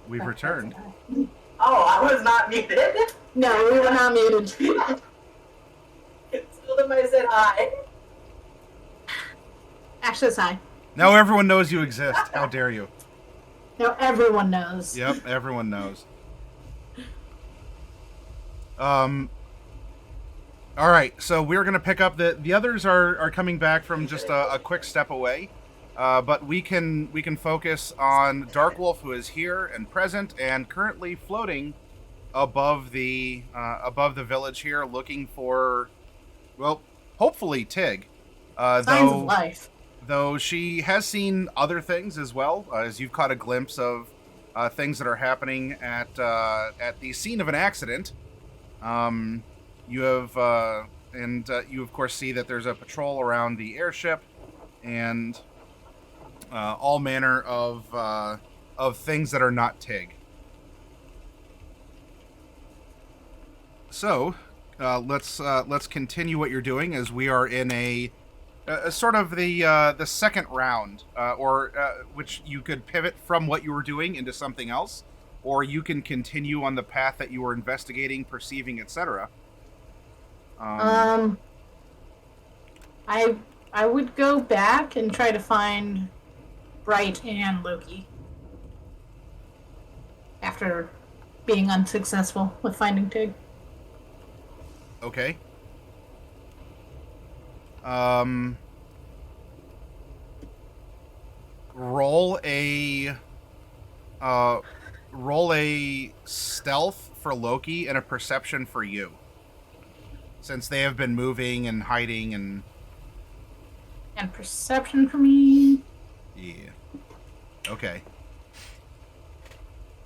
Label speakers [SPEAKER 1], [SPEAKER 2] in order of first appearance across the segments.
[SPEAKER 1] We've returned.
[SPEAKER 2] Oh, I was not muted.
[SPEAKER 3] No, we were not muted.
[SPEAKER 2] Tell them I said hi.
[SPEAKER 3] Ash says hi.
[SPEAKER 1] Now everyone knows you exist. How dare you?
[SPEAKER 3] Now everyone knows.
[SPEAKER 1] Yep, everyone knows. All right, so we're gonna pick up the others are coming back from just a quick step away, but we can focus on Darkwolf, who is here and present and currently floating above the village here, looking for, well, hopefully Tig.
[SPEAKER 3] Signs of life.
[SPEAKER 1] Though she has seen other things as well, as you've caught a glimpse of things that are happening at the scene of an accident. You have, you of course see that there's a patrol around the airship, and all manner of things that are not Tig. So, let's continue what you're doing, as we are in a sort of the second round, which you could pivot from what you were doing into something else, or you can continue on the path that you were investigating, perceiving, etc.
[SPEAKER 3] I would go back and try to find Bright and Loki after being unsuccessful with finding Tig.
[SPEAKER 1] Okay. Roll a stealth for Loki and a perception for you, since they have been moving and hiding and
[SPEAKER 3] perception for me.
[SPEAKER 1] Yeah. Okay.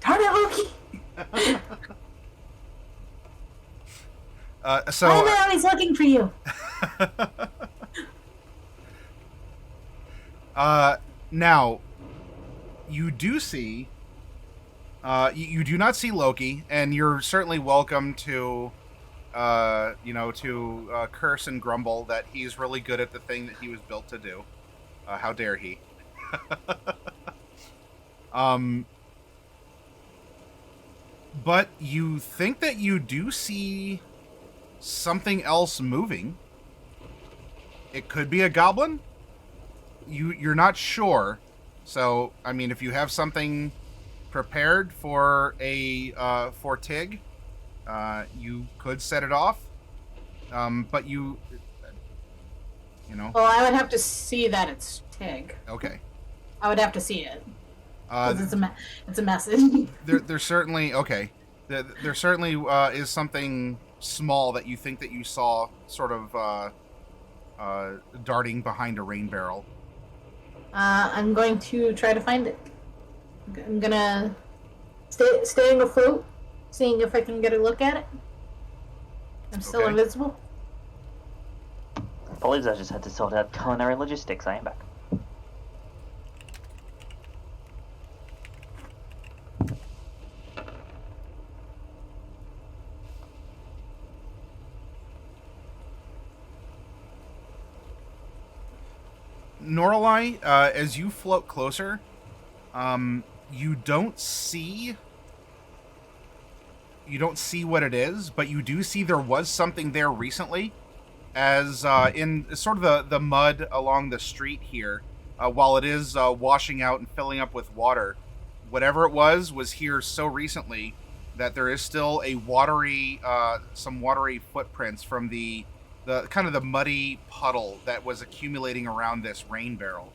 [SPEAKER 3] Darn it, Loki!
[SPEAKER 1] So
[SPEAKER 3] why am I always looking for you?
[SPEAKER 1] Now, you do see, you do not see Loki, and you're certainly welcome to, curse and grumble that he's really good at the thing that he was built to do. How dare he? But you think that you do see something else moving. It could be a goblin. You're not sure. So, I mean, if you have something prepared for for Tig, you could set it off. But you know.
[SPEAKER 3] Well, I would have to see that it's Tig.
[SPEAKER 1] Okay.
[SPEAKER 3] I would have to see it. It's a message.
[SPEAKER 1] There's certainly okay. There certainly is something small that you think that you saw, sort of darting behind a rain barrel.
[SPEAKER 3] I'm going to try to find it. I'm gonna staying afloat, seeing if I can get a look at it. I'm still invisible.
[SPEAKER 4] Apologies, I just had to sort out culinary logistics. I am back.
[SPEAKER 1] Norlai, as you float closer, you don't see what it is, but you do see there was something there recently, as in sort of the mud along the street here, while it is washing out and filling up with water. Whatever it was here so recently that there is still a some watery footprints from the kind of the muddy puddle that was accumulating around this rain barrel.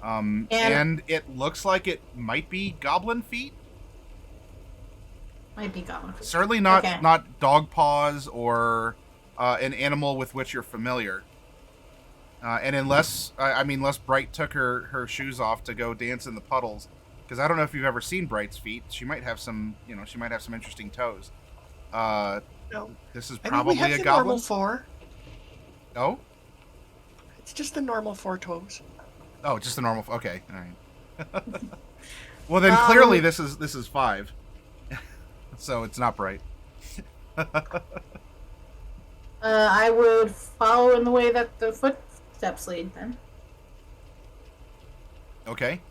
[SPEAKER 1] And it looks like it might be goblin feet.
[SPEAKER 3] Might be goblin feet.
[SPEAKER 1] Certainly not dog paws or an animal with which you're familiar. And unless Bright took her shoes off to go dance in the puddles, because I don't know if you've ever seen Bright's feet. She might have some interesting toes.
[SPEAKER 5] No.
[SPEAKER 1] This is probably
[SPEAKER 5] we have
[SPEAKER 1] a
[SPEAKER 5] the
[SPEAKER 1] goblin.
[SPEAKER 5] Normal 4.
[SPEAKER 1] Oh?
[SPEAKER 5] It's just the normal 4 toes.
[SPEAKER 1] Oh, just the normal. Okay, all right. Well, then clearly this is 5, so it's not Bright.
[SPEAKER 3] I would follow in the way that the footsteps lead. Then.
[SPEAKER 1] Okay.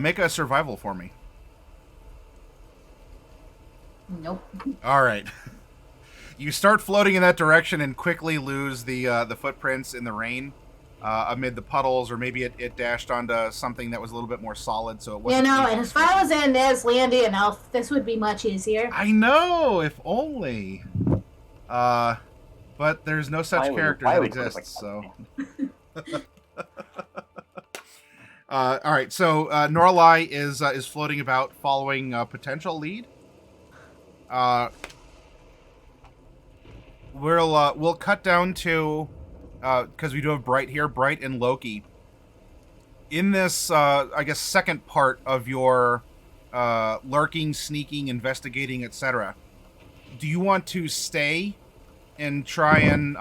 [SPEAKER 1] Make a survival for me.
[SPEAKER 3] Nope.
[SPEAKER 1] All right. You start floating in that direction and quickly lose the footprints in the rain amid the puddles, or maybe it dashed onto something that was a little bit more solid, so it
[SPEAKER 3] You
[SPEAKER 1] wasn't.
[SPEAKER 3] know, and if I was in Aslandian elf, this would be much easier.
[SPEAKER 1] I know, if only. But there's no such character that exists, so. All right, so Norlai is floating about, following potential lead. We'll cut down to because we do have Bright here, Bright and Loki. In this, I guess, second part of your lurking, sneaking, investigating, etc., do you want to stay and try and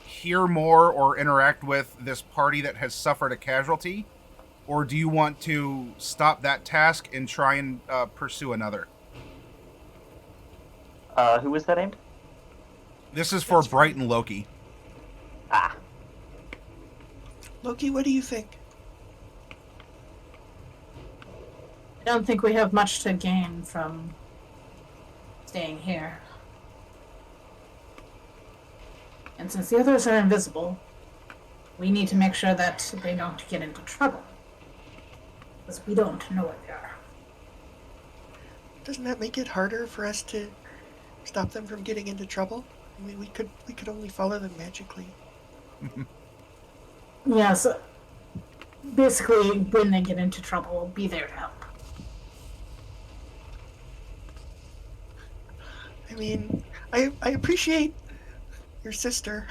[SPEAKER 1] hear more or interact with this party that has suffered a casualty? Or do you want to stop that task and try and pursue another?
[SPEAKER 4] Who was that aimed?
[SPEAKER 1] This is for Bright and Loki.
[SPEAKER 4] Ah.
[SPEAKER 5] Loki, what do you think?
[SPEAKER 3] I don't think we have much to gain from staying here. And since the others are invisible, we need to make sure that they don't get into trouble. Because we don't know where they are.
[SPEAKER 5] Doesn't that make it harder for us to stop them from getting into trouble? I mean, we could only follow them magically.
[SPEAKER 3] Yeah, so basically when they get into trouble, we'll be there to help.
[SPEAKER 5] I mean, I appreciate your sister.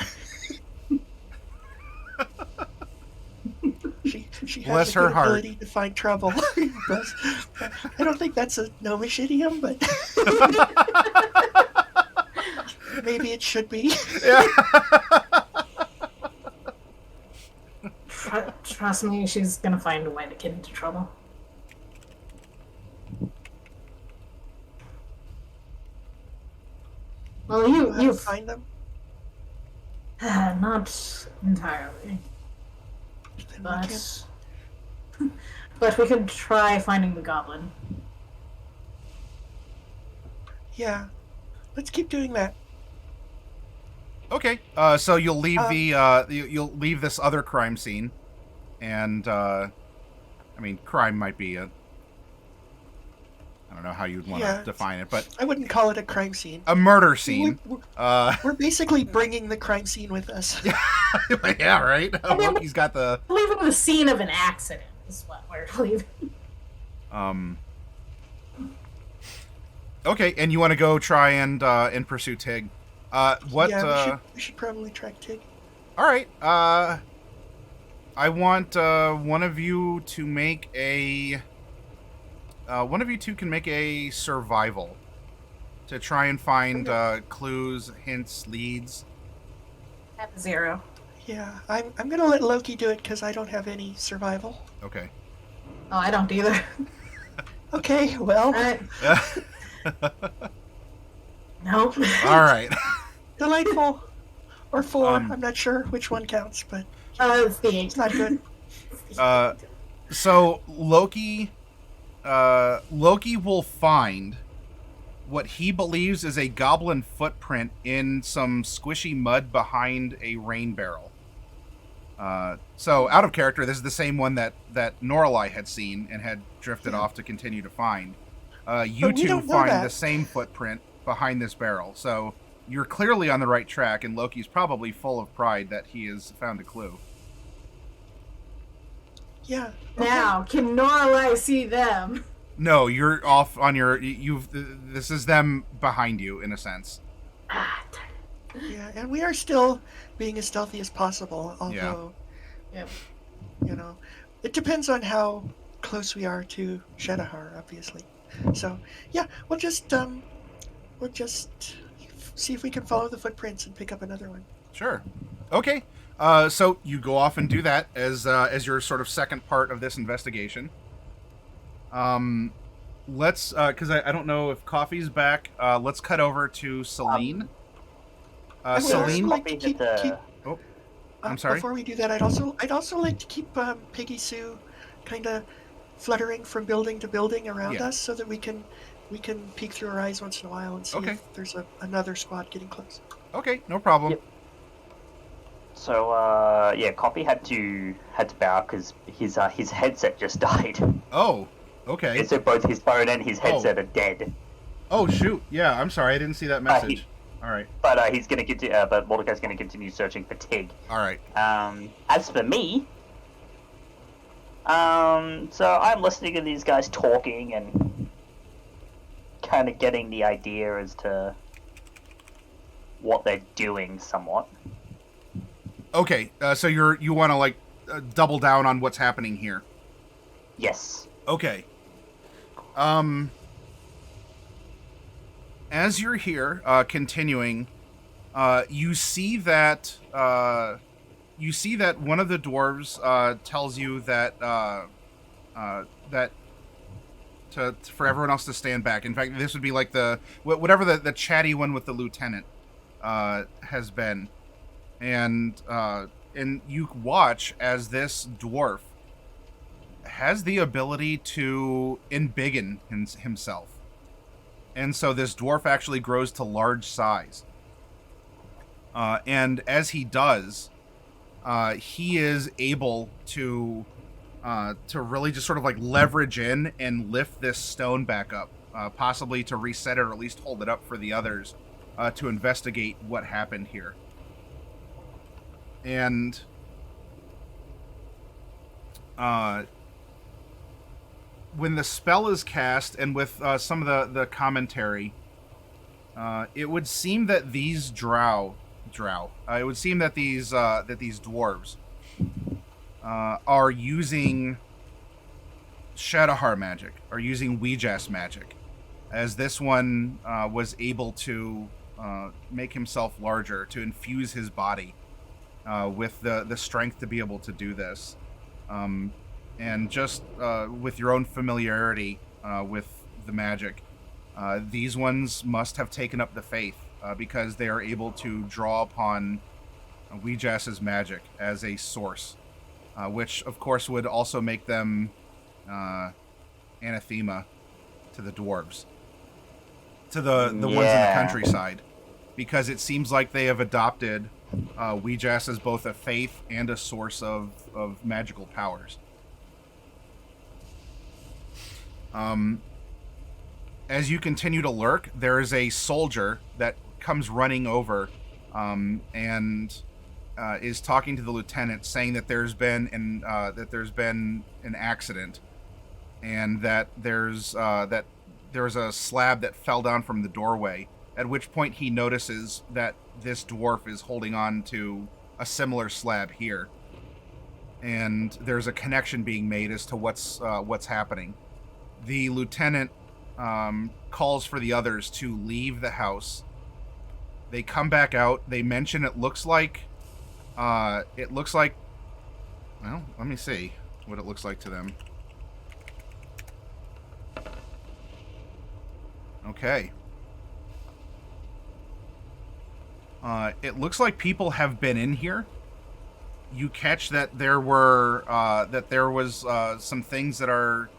[SPEAKER 5] She
[SPEAKER 1] Bless
[SPEAKER 5] has
[SPEAKER 1] her
[SPEAKER 5] a good
[SPEAKER 1] heart.
[SPEAKER 5] ability to find trouble. I don't think that's a gnomish idiom, but maybe it should be.
[SPEAKER 1] Yeah.
[SPEAKER 3] Trust me, she's gonna find a way to get into trouble. Well, you
[SPEAKER 5] find them.
[SPEAKER 3] not entirely,
[SPEAKER 5] Then we
[SPEAKER 3] but but we could try finding the goblin.
[SPEAKER 5] yeah, let's keep doing that.
[SPEAKER 1] Okay. So you'll leave you'll leave this other crime scene, and I mean, crime might be a. I don't know how you'd want to define it, but
[SPEAKER 5] I wouldn't call it a crime scene.
[SPEAKER 1] a murder scene.
[SPEAKER 5] We're basically bringing the crime scene with us.
[SPEAKER 1] Yeah, right. Loki's got the.
[SPEAKER 3] Leaving the scene of an accident is what we're leaving.
[SPEAKER 1] Okay, and you want to go try and pursue Tig. What?
[SPEAKER 5] Yeah, we should probably track Tig.
[SPEAKER 1] All right. I want one of you to make a. One of you two can make a survival to try and find clues, hints, leads.
[SPEAKER 3] I have 0.
[SPEAKER 5] Yeah, I'm gonna let Loki do it because I don't have any survival.
[SPEAKER 1] Okay.
[SPEAKER 3] Oh, I don't either.
[SPEAKER 5] Okay, well,
[SPEAKER 3] No.
[SPEAKER 1] All right.
[SPEAKER 5] delightful. Or 4,
[SPEAKER 1] Um,
[SPEAKER 5] I'm not sure which one counts, but
[SPEAKER 3] It's the 8.
[SPEAKER 5] it's not good.
[SPEAKER 1] So Loki will find what he believes is a goblin footprint in some squishy mud behind a rain barrel. So out of character, this is the same one that Norlai had seen and had drifted off to continue to find. You
[SPEAKER 5] But we
[SPEAKER 1] two
[SPEAKER 5] don't know
[SPEAKER 1] find
[SPEAKER 5] that.
[SPEAKER 1] the same footprint behind this barrel. So you're clearly on the right track, and Loki's probably full of pride that he has found a clue.
[SPEAKER 5] Yeah.
[SPEAKER 3] Now, can Norlai see them?
[SPEAKER 1] No, you're off on your. This is them behind you in a sense.
[SPEAKER 3] Ah, darn
[SPEAKER 5] Yeah, and we are still being as stealthy as possible, although,
[SPEAKER 3] it. Yep.
[SPEAKER 5] you know, it depends on how close we are to Shadahar, obviously. So, yeah, we'll just see if we can follow the footprints and pick up another one.
[SPEAKER 1] Sure. Okay. So you go off and do that as your sort of second part of this investigation. Let's because I don't know if Coffee's back. Let's cut over to Celine.
[SPEAKER 5] I would
[SPEAKER 1] Celine.
[SPEAKER 5] also like to keep,
[SPEAKER 1] Oh, I'm sorry.
[SPEAKER 5] Before we do that, I'd also like to keep Piggy Sue kind of fluttering from building to building around
[SPEAKER 1] Yeah.
[SPEAKER 5] us, so that we can We can peek through our eyes once in a while and see
[SPEAKER 1] Okay.
[SPEAKER 5] if there's another squad getting close.
[SPEAKER 1] Okay, no problem.
[SPEAKER 4] Yep. So, yeah, Coffee had to bow because his headset just died.
[SPEAKER 1] Oh, okay.
[SPEAKER 4] So both his phone and his headset are dead.
[SPEAKER 1] Oh, shoot. Yeah, I'm sorry. I didn't see that message. All right.
[SPEAKER 4] But he's gonna continue. But Mordecai's gonna continue searching for Tig.
[SPEAKER 1] All right.
[SPEAKER 4] As for me, so I'm listening to these guys talking and kind of getting the idea as to what they're doing, somewhat.
[SPEAKER 1] Okay, so you want to like double down on what's happening here.
[SPEAKER 4] Yes.
[SPEAKER 1] Okay. As you're here, continuing, you see that one of the dwarves tells you that that for everyone else to stand back. In fact, this would be like whatever the chatty one with the lieutenant has been, and you watch as this dwarf has the ability to embiggen himself. And so this dwarf actually grows to large size. And as he does, he is able to really just sort of like leverage in and lift this stone back up, possibly to reset it or at least hold it up for the others to investigate what happened here. And when the spell is cast, and with some of the commentary, it would seem that these it would seem that these dwarves are using Shadowheart magic, are using Ouija's magic, as this one was able to make himself larger, to infuse his body with the strength to be able to do this. And just with your own familiarity with the magic, these ones must have taken up the faith because they are able to draw upon Ouija's magic as a source, which of course would also make them anathema to the dwarves, to the ones in the countryside, because it seems like they have adopted Ouija's as both a faith and a source of magical powers. As you continue to lurk, there is a soldier that comes running over and is talking to the lieutenant, saying that there's been an accident, and that there's a slab that fell down from the doorway. At which point he notices that this dwarf is holding on to a similar slab here, and there's a connection being made as to what's happening. The lieutenant calls for the others to leave the house. They come back out. They mention it looks like, well, let me see what it looks like to them. Okay. It looks like people have been in here. You catch that there was some things that are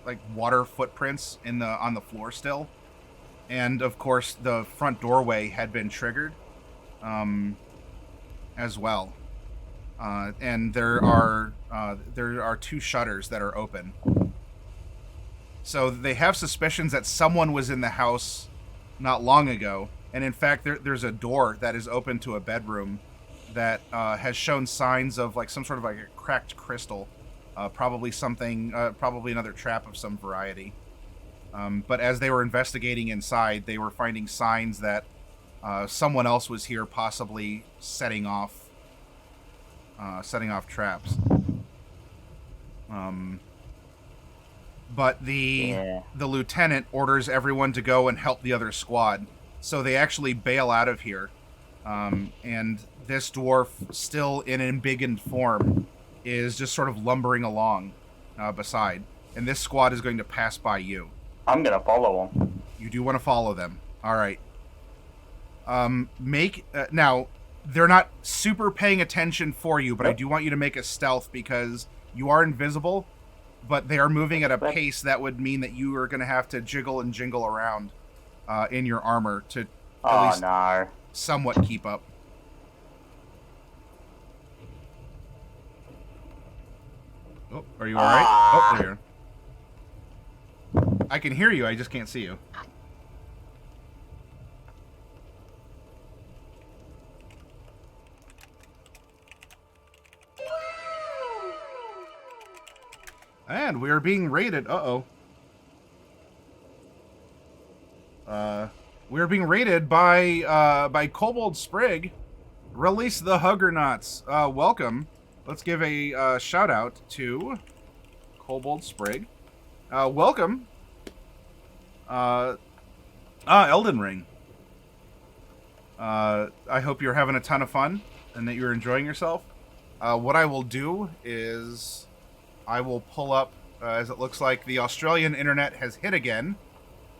[SPEAKER 1] like water footprints on the floor still, and of course the front doorway had been triggered as well, and there are 2 shutters that are open. So they have suspicions that someone was in the house not long ago, and in fact there's a door that is open to a bedroom that has shown signs of like some sort of like a cracked crystal. Probably another trap of some variety. But as they were investigating inside, they were finding signs that someone else was here, possibly setting off traps. But the lieutenant orders everyone to go and help the other squad, so they actually bail out of here. And this dwarf, still in embiggened form, is just sort of lumbering along beside, and this squad is going to pass by you.
[SPEAKER 4] I'm gonna follow them.
[SPEAKER 1] You do want to follow them. All right. Now they're not super paying attention for you, but I do want you to make a stealth because you are invisible. but they are moving at a pace that would mean that you are going to have to jiggle and jingle around in your armor to at least
[SPEAKER 4] no.
[SPEAKER 1] somewhat keep up. Oh, are you alright? Oh, there you are. I can hear you, I just can't see you. And we are being raided. We are being raided by Kobold Sprig. Release the Huggernauts. Welcome. Let's give a shout out to Kobold Sprig. Welcome. Elden Ring. I hope you're having a ton of fun and that you're enjoying yourself. What I will do is I will pull up, as it looks like the Australian internet has hit again,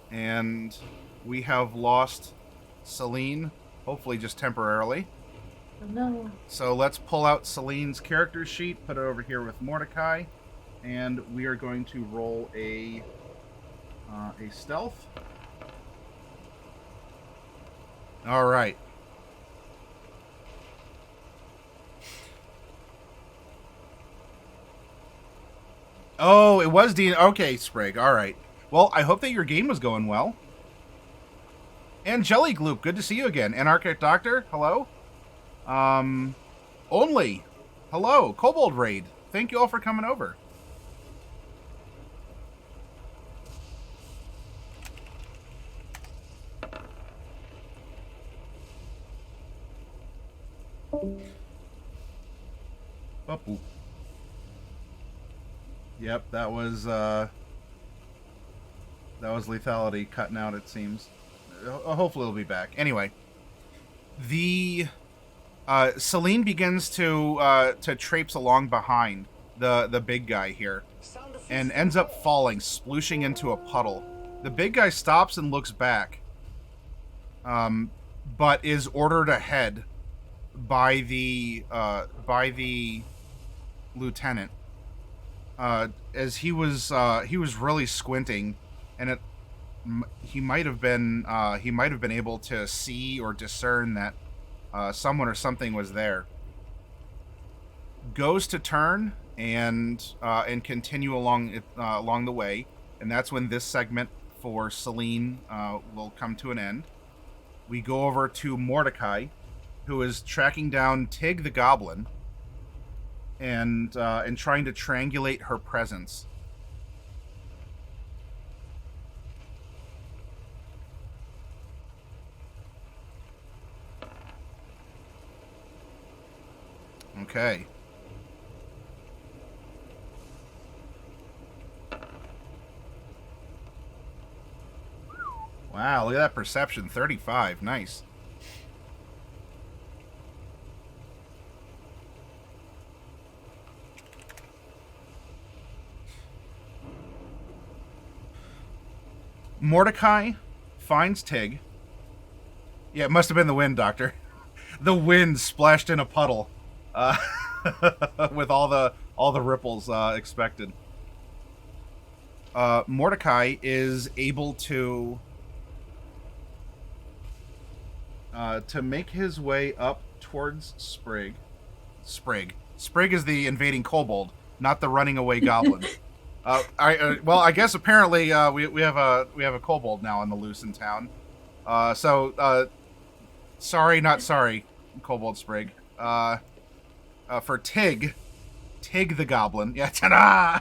[SPEAKER 1] and we have lost Celine, hopefully just temporarily.
[SPEAKER 3] Oh, no.
[SPEAKER 1] So let's pull out Celine's character sheet, put it over here with Mordecai, and we are going to roll a stealth. All right. Oh, it was Dean. Okay, Sprig. All right. Well, I hope that your game was going well. And Jelly Gloop, good to see you again. Anarchic Doctor, hello. Only, hello. Kobold Raid, thank you all for coming over. Oh, yep, that was lethality cutting out, it seems. Hopefully it'll be back. Anyway, the Celine begins to traipse along behind the big guy here, and ends up falling, splooshing into a puddle. The big guy stops and looks back, but is ordered ahead by the lieutenant. As he was really squinting, and he might have been able to see or discern that someone or something was there. Goes to turn and continue along the way, and that's when this segment for Celine will come to an end. We go over to Mordecai, who is tracking down Tig the Goblin, and trying to triangulate her presence. Okay. Wow, look at that perception, 35, nice. Mordecai finds Tig. Yeah, it must have been the wind, Doctor. The wind splashed in a puddle, with all the ripples expected. Mordecai is able to make his way up towards Sprig. Sprig is the invading kobold, not the running away goblin. Well, I guess apparently we have a kobold now on the loose in town. Sorry, not sorry, Kobold Sprig. For Tig the Goblin. Yeah, ta-da!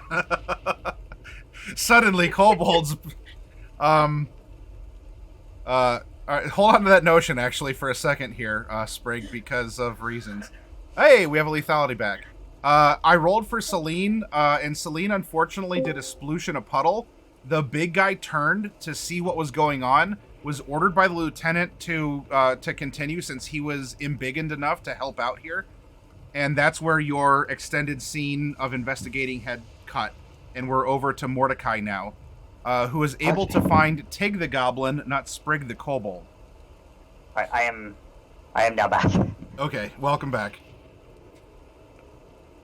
[SPEAKER 1] Suddenly, kobolds. All right, hold on to that notion actually for a second here, Sprig, because of reasons. Hey, we have a lethality back. I rolled for Celine, and Celine unfortunately did a sploosh in a puddle. The big guy turned to see what was going on, was ordered by the lieutenant to continue since he was embiggened enough to help out here. And that's where your extended scene of investigating had cut. And we're over to Mordecai now, who is able to find Tig the Goblin, not Sprig the Kobold.
[SPEAKER 4] I am now back.
[SPEAKER 1] Okay, welcome back.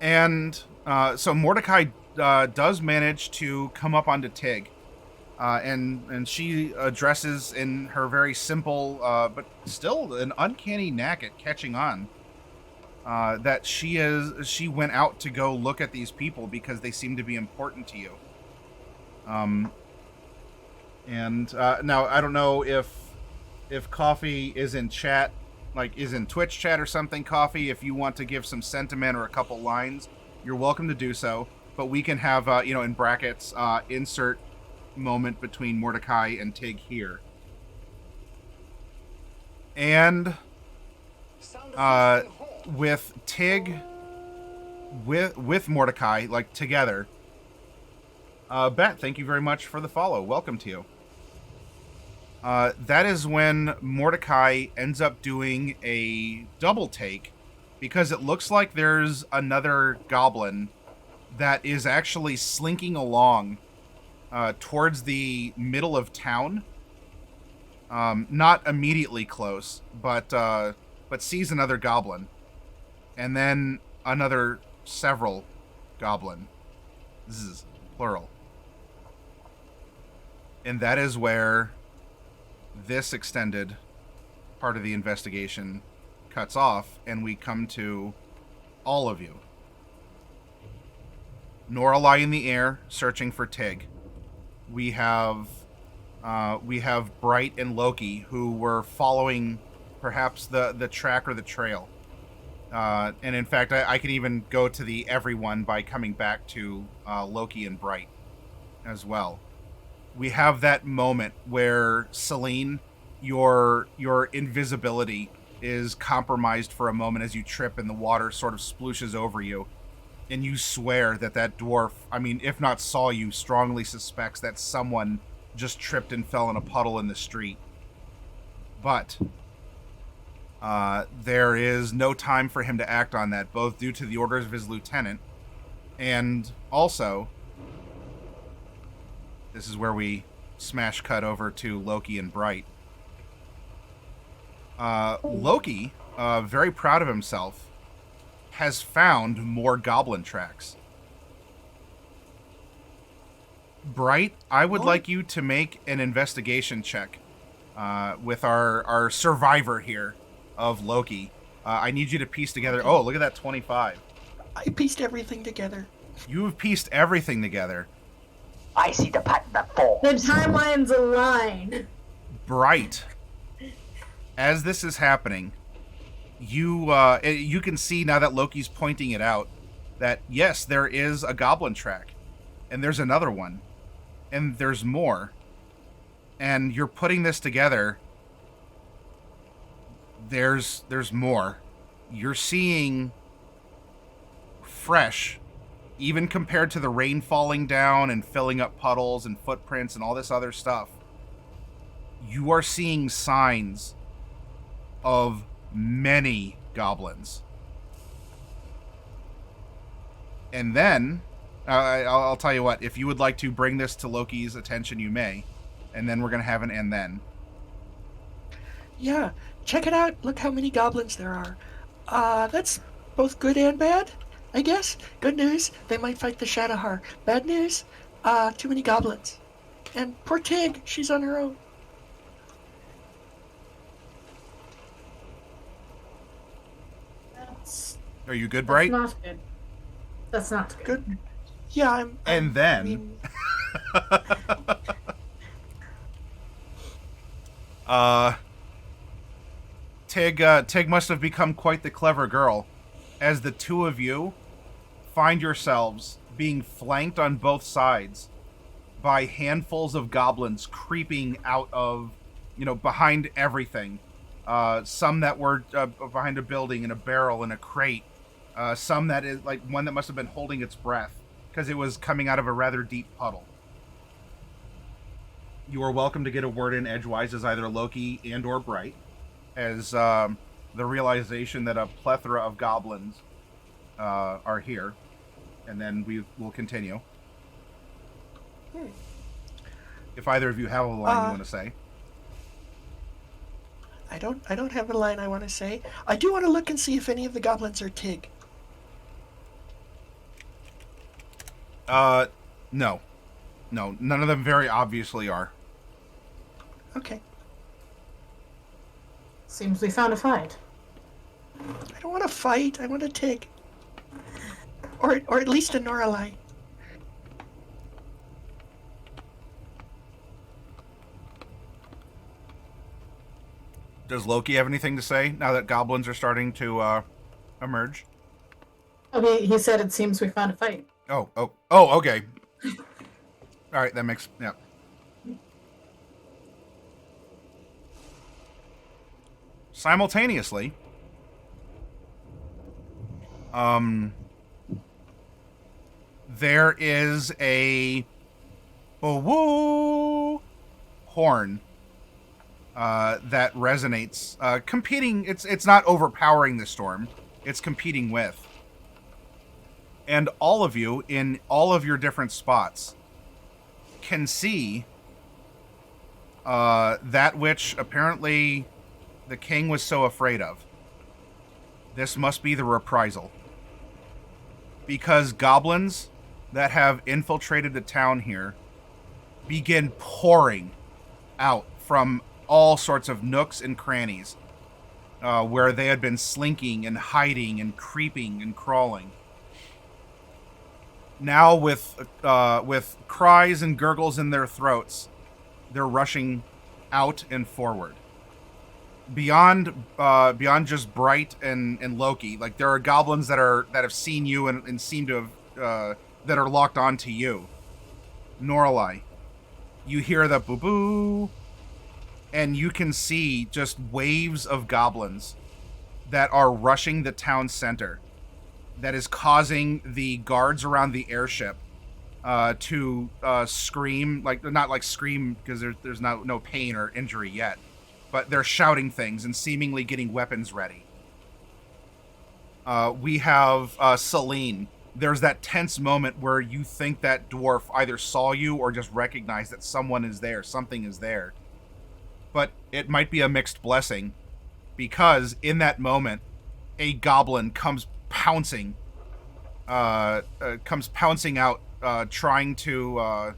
[SPEAKER 1] And so Mordecai does manage to come up onto Tig, and she addresses in her very simple but still an uncanny knack at catching on that she went out to go look at these people because they seem to be important to you. And now I don't know if Coffee is in chat, like is in Twitch chat or something. Coffee, if you want to give some sentiment or a couple lines, you're welcome to do so. But we can have in brackets insert moment between Mordecai and Tig here. And with Tig with Mordecai, like together. Bet, thank you very much for the follow. Welcome to you. That is when Mordecai ends up doing a double take because it looks like there's another goblin that is actually slinking along towards the middle of town. Not immediately close, but sees another goblin. And then another several goblin. This is plural. And that is where this extended part of the investigation cuts off, and we come to all of you. Nora lie in the air, searching for Tig. We have Bright and Loki, who were following perhaps the track or the trail. And in fact, I can even go to the everyone by coming back to Loki and Bright as well. We have that moment where Celine, your invisibility is compromised for a moment as you trip and the water sort of splooshes over you. And you swear that dwarf, I mean, if not saw you, strongly suspects that someone just tripped and fell in a puddle in the street. But there is no time for him to act on that, both due to the orders of his lieutenant and also... This is where we smash cut over to Loki and Bright. Loki, very proud of himself, has found more goblin tracks. Bright, I would like you to make an investigation check with our survivor here of Loki. I need you to piece together... Oh, look at that 25.
[SPEAKER 5] I pieced everything together.
[SPEAKER 1] You have pieced everything together.
[SPEAKER 4] I see the pattern that falls.
[SPEAKER 3] The timelines align.
[SPEAKER 1] Bright, as this is happening, you can see now that Loki's pointing it out that yes, there is a goblin track, and there's another one, and there's more, and you're putting this together. There's more. You're seeing fresh, even compared to the rain falling down and filling up puddles and footprints and all this other stuff. You are seeing signs of many goblins. And then, I'll tell you what, if you would like to bring this to Loki's attention, you may. And then we're going to have an and then.
[SPEAKER 5] Yeah, check it out. Look how many goblins there are. That's both good and bad, I guess. Good news, they might fight the Shadowheart. Bad news, too many goblins. And poor Tig, she's on her own.
[SPEAKER 1] Are you good, Bright?
[SPEAKER 3] That's not good. That's not good.
[SPEAKER 5] Good. Yeah, I'm
[SPEAKER 1] And then...
[SPEAKER 5] I mean,
[SPEAKER 1] Tig must have become quite the clever girl, as the two of you find yourselves being flanked on both sides by handfuls of goblins creeping out of, behind everything. Some that were behind a building, in a barrel, in a crate. Some that is like one that must have been holding its breath because it was coming out of a rather deep puddle. You are welcome to get a word in edgewise as either Loki and or Bright, as the realization that a plethora of goblins are here, and then we will continue. If either of you have a line you want to say.
[SPEAKER 5] I don't have a line I want to say. I do want to look and see if any of the goblins are Tig.
[SPEAKER 1] No. No, none of them very obviously are.
[SPEAKER 5] Okay.
[SPEAKER 3] Seems we found a fight.
[SPEAKER 5] I don't want to fight. I want to Tig. Or at least a Noralai.
[SPEAKER 1] Does Loki have anything to say now that goblins are starting to emerge?
[SPEAKER 3] Oh, he said it seems we found a fight.
[SPEAKER 1] Oh, okay. All right, that makes, yeah. Simultaneously, there is a woo horn that resonates, competing. It's not overpowering the storm; it's competing with. And all of you in all of your different spots can see that which apparently the king was so afraid of. This must be the reprisal. Because goblins that have infiltrated the town here begin pouring out from all sorts of nooks and crannies where they had been slinking and hiding and creeping and crawling. Now with cries and gurgles in their throats, they're rushing out and forward. Beyond just Bright and Loki, like there are goblins that have seen you and seem to have that are locked onto you. Noralai, you hear the boo boo, and you can see just waves of goblins that are rushing the town center. That is causing the guards around the airship to scream, like not like scream because there's no pain or injury yet. But they're shouting things and seemingly getting weapons ready. We have Celine. There's that tense moment where you think that dwarf either saw you or just recognized that someone is there, something is there. But it might be a mixed blessing, because in that moment, a goblin comes pouncing out, trying to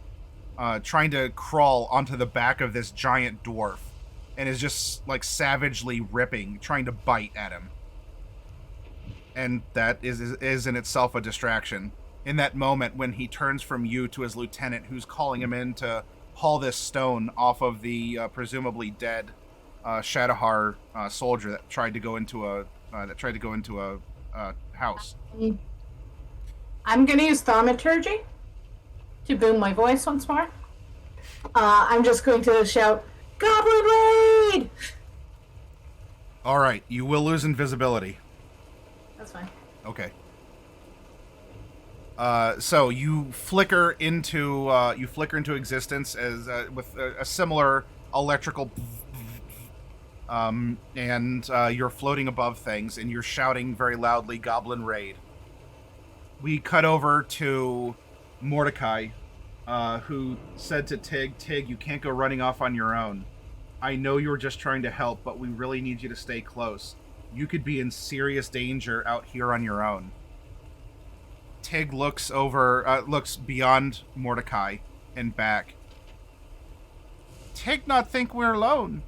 [SPEAKER 1] crawl onto the back of this giant dwarf. And is just like savagely ripping, trying to bite at him. And that is in itself a distraction. In that moment when he turns from you to his lieutenant, who's calling him in to haul this stone off of the presumably dead Shadowhar soldier that tried to go into a house.
[SPEAKER 3] I'm gonna use thaumaturgy to boom my voice once more. I'm just going to shout, "Goblin raid!"
[SPEAKER 1] All right, you will lose invisibility.
[SPEAKER 3] That's fine.
[SPEAKER 1] Okay. So you flicker into existence as with a similar electrical, and you're floating above things, and you're shouting very loudly, "Goblin raid!" We cut over to Mordecai, who said to Tig, "Tig, you can't go running off on your own. I know you were just trying to help, but we really need you to stay close. You could be in serious danger out here on your own." Tig looks beyond Mordecai and back. "Tig not think we're alone."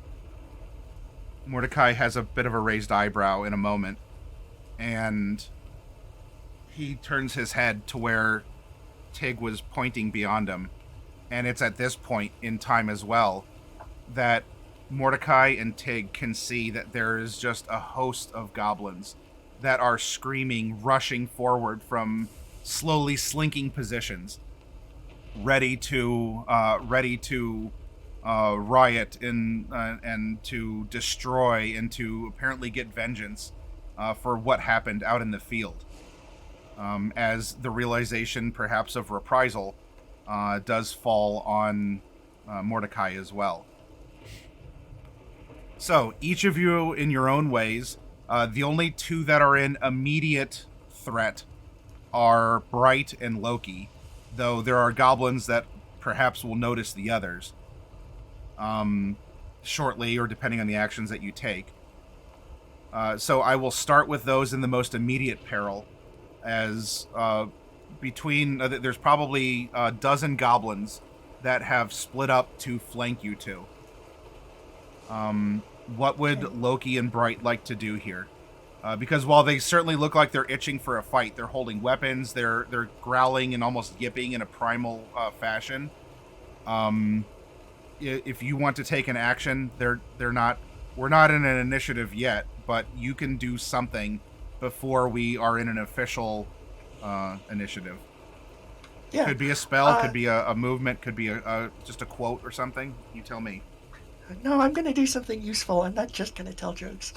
[SPEAKER 1] Mordecai has a bit of a raised eyebrow in a moment, and he turns his head to where Tig was pointing beyond him. And it's at this point in time as well that Mordecai and Tig can see that there is just a host of goblins that are screaming, rushing forward from slowly slinking positions, ready to riot and to destroy and to apparently get vengeance for what happened out in the field. As the realization, perhaps, of reprisal does fall on Mordecai as well. So, each of you in your own ways, the only two that are in immediate threat are Bright and Loki, though there are goblins that perhaps will notice the others shortly, or depending on the actions that you take. So I will start with those in the most immediate peril, as between there's probably a dozen goblins that have split up to flank you two. What would Loki and Bright like to do here? Because while they certainly look like they're itching for a fight, they're holding weapons, they're growling and almost yipping in a primal fashion. If you want to take an action, we're not in an initiative yet, but you can do something before we are in an official initiative.
[SPEAKER 5] Yeah.
[SPEAKER 1] Could be a spell, could be a movement, could be just a quote or something. You tell me.
[SPEAKER 5] No, I'm going to do something useful. I'm not just going to tell jokes.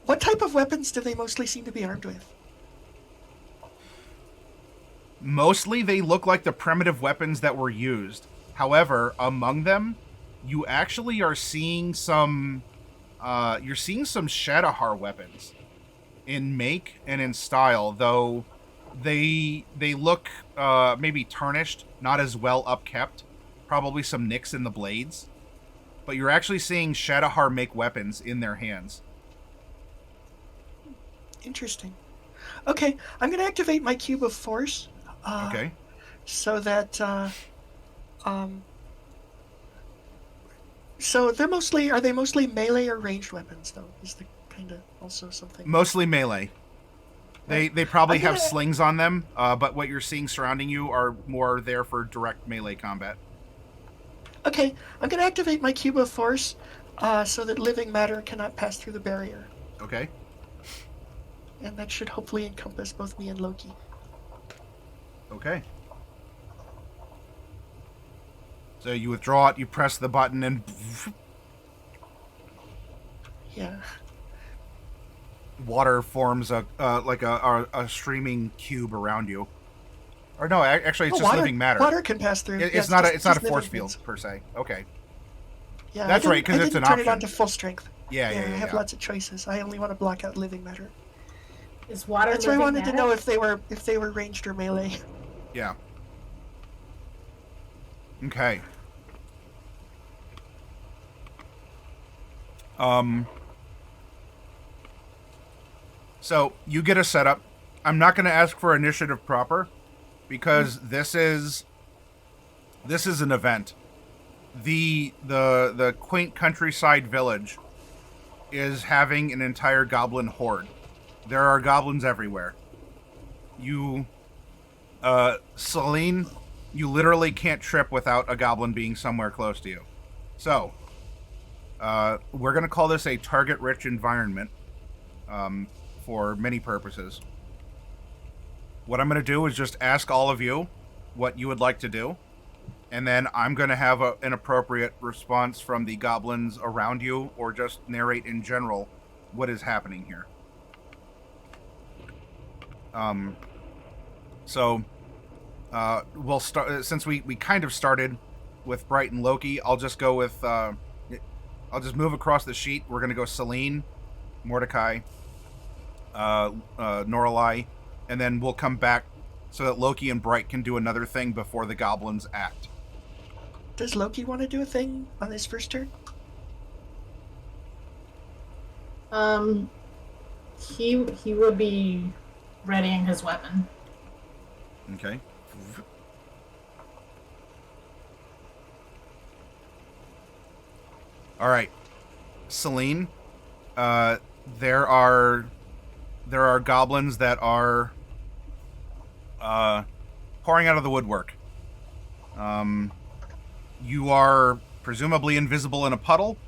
[SPEAKER 5] What type of weapons do they mostly seem to be armed with?
[SPEAKER 1] Mostly they look like the primitive weapons that were used. However, among them, you actually are seeing some Shadowhar weapons in make and in style, though they look maybe tarnished, not as well upkept. Probably some nicks in the blades. But you're actually seeing Shadowhar make weapons in their hands.
[SPEAKER 5] Interesting. Okay, I'm going to activate my Cube of Force.
[SPEAKER 1] Okay.
[SPEAKER 5] So that, so are they mostly melee or ranged weapons, though? Is the kind of also something?
[SPEAKER 1] Mostly melee. They probably
[SPEAKER 5] I'm
[SPEAKER 1] have
[SPEAKER 5] gonna-
[SPEAKER 1] slings on them, but what you're seeing surrounding you are more there for direct melee combat.
[SPEAKER 5] Okay, I'm going to activate my Cube of Force, so that living matter cannot pass through the barrier.
[SPEAKER 1] Okay.
[SPEAKER 5] And that should hopefully encompass both me and Loki.
[SPEAKER 1] Okay. So you withdraw it, you press the button, and
[SPEAKER 5] Yeah.
[SPEAKER 1] water forms like a streaming cube around you. Or no, actually, it's just
[SPEAKER 5] water,
[SPEAKER 1] living matter.
[SPEAKER 5] Water can pass through.
[SPEAKER 1] It's not a force field per se. Okay.
[SPEAKER 5] Yeah,
[SPEAKER 1] That's right, 'cause it's an
[SPEAKER 5] I didn't turn
[SPEAKER 1] option.
[SPEAKER 5] it on to full strength.
[SPEAKER 1] Yeah.
[SPEAKER 5] I have lots of choices. I only want to block out living matter.
[SPEAKER 3] Is water
[SPEAKER 5] That's why I
[SPEAKER 3] living
[SPEAKER 5] wanted to
[SPEAKER 3] matter?
[SPEAKER 5] know if they were ranged or melee.
[SPEAKER 1] Yeah. Okay. So you get a setup. I'm not going to ask for initiative proper because this is an event. The quaint countryside village is having an entire goblin horde. There are goblins everywhere. Celine, you literally can't trip without a goblin being somewhere close to you. So, we're going to call this a target-rich environment for many purposes. What I'm going to do is just ask all of you what you would like to do, and then I'm going to have an appropriate response from the goblins around you, or just narrate in general what is happening here. We'll start, since we kind of started with Bright and Loki. I'll just go with I'll just move across the sheet. We're gonna go Celine, Mordecai, Norlai, and then we'll come back so that Loki and Bright can do another thing before the goblins act.
[SPEAKER 5] Does Loki want to do a thing on his first turn?
[SPEAKER 3] He would be readying his weapon.
[SPEAKER 1] Okay. All right, Celine. There are goblins that are pouring out of the woodwork. You are presumably invisible in a puddle.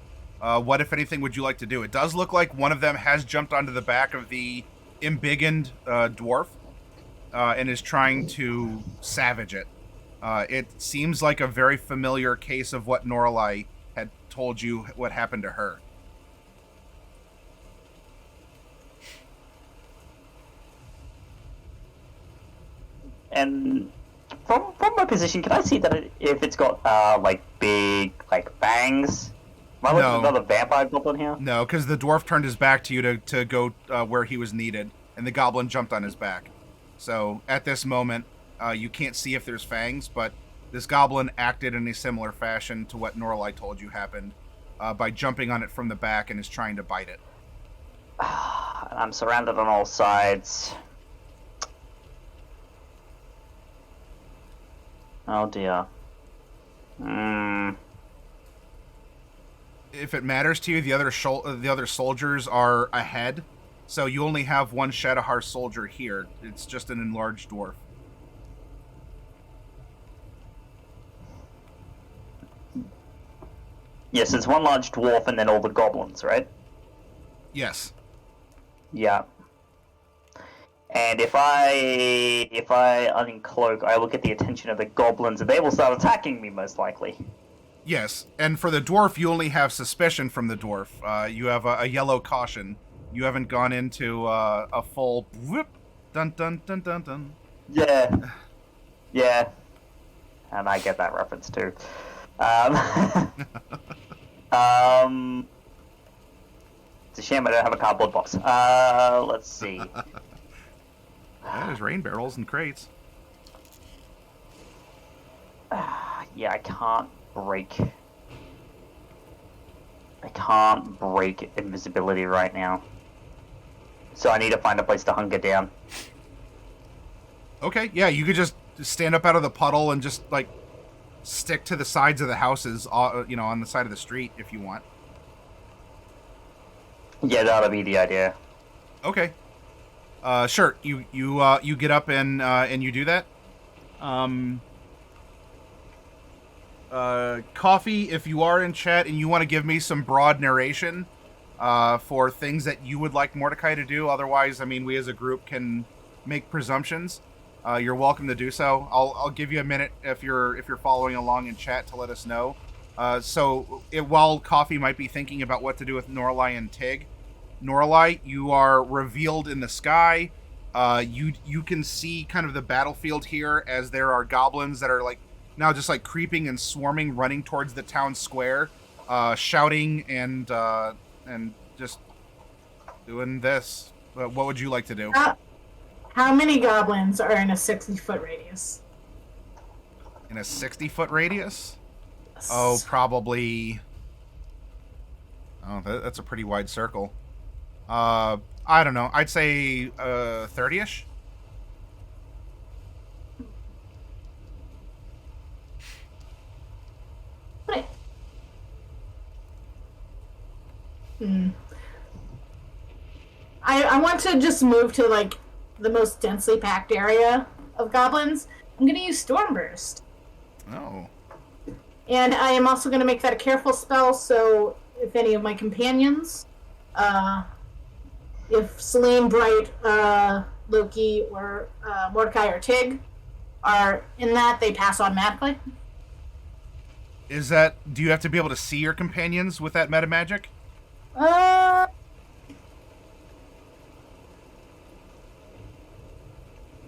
[SPEAKER 1] What, if anything, would you like to do? It does look like one of them has jumped onto the back of the embiggened dwarf and is trying to savage it. It seems like a very familiar case of what Norlai had told you what happened to her.
[SPEAKER 4] And from my position, can I see that if it's got like big like fangs? Am I looking at another vampire goblin here?
[SPEAKER 1] No, because the dwarf turned his back to you to go where he was needed, and the goblin jumped on his back. So at this moment, you can't see if there's fangs, but this goblin acted in a similar fashion to what Norlai told you happened by jumping on it from the back and is trying to bite it.
[SPEAKER 4] I'm surrounded on all sides. Oh dear.
[SPEAKER 1] If it matters to you, the other soldiers are ahead, so you only have one Shadowheart soldier here. It's just an enlarged dwarf.
[SPEAKER 4] Yes, it's one large dwarf and then all the goblins, right?
[SPEAKER 1] Yes.
[SPEAKER 4] Yeah. And if I uncloak, I will get the attention of the goblins, and they will start attacking me most likely.
[SPEAKER 1] Yes, and for the dwarf, you only have suspicion from the dwarf. You have a yellow caution. You haven't gone into a full whoop, dun dun dun dun dun.
[SPEAKER 4] Yeah. Yeah. And I get that reference too. It's a shame I don't have a cardboard box. Let's see.
[SPEAKER 1] Yeah, there's rain barrels and crates.
[SPEAKER 4] Yeah, I can't break invisibility right now. So I need to find a place to hunker down.
[SPEAKER 1] Okay, yeah, you could just stand up out of the puddle and just, like, stick to the sides of the houses, you know, on the side of the street if you want.
[SPEAKER 4] Yeah, that'll be the idea.
[SPEAKER 1] Okay. Sure. You get up and you do that. Coffee, if you are in chat and you want to give me some broad narration for things that you would like Mordecai to do, otherwise, I mean, we as a group can make presumptions. You're welcome to do so. I'll give you a minute if you're following along in chat to let us know. While Coffee might be thinking about what to do with Norlai and Tig, Norlai, you are revealed in the sky. You can see kind of the battlefield here as there are goblins that are like now just like creeping and swarming, running towards the town square, shouting and just doing this. What would you like to do?
[SPEAKER 3] How many goblins are in a 60-foot radius?
[SPEAKER 1] In a 60-foot radius? Oh, probably. Oh, that's a pretty wide circle. I don't know. I'd say 30-ish.
[SPEAKER 3] Right. I want to just move to like the most densely packed area of goblins. I'm going to use Stormburst.
[SPEAKER 1] Oh.
[SPEAKER 3] And I am also going to make that a careful spell, so if any of my companions, if Celine, Bright, Loki, or Mordecai or Tig are in that, they pass automatically.
[SPEAKER 1] Do you have to be able to see your companions with that meta magic?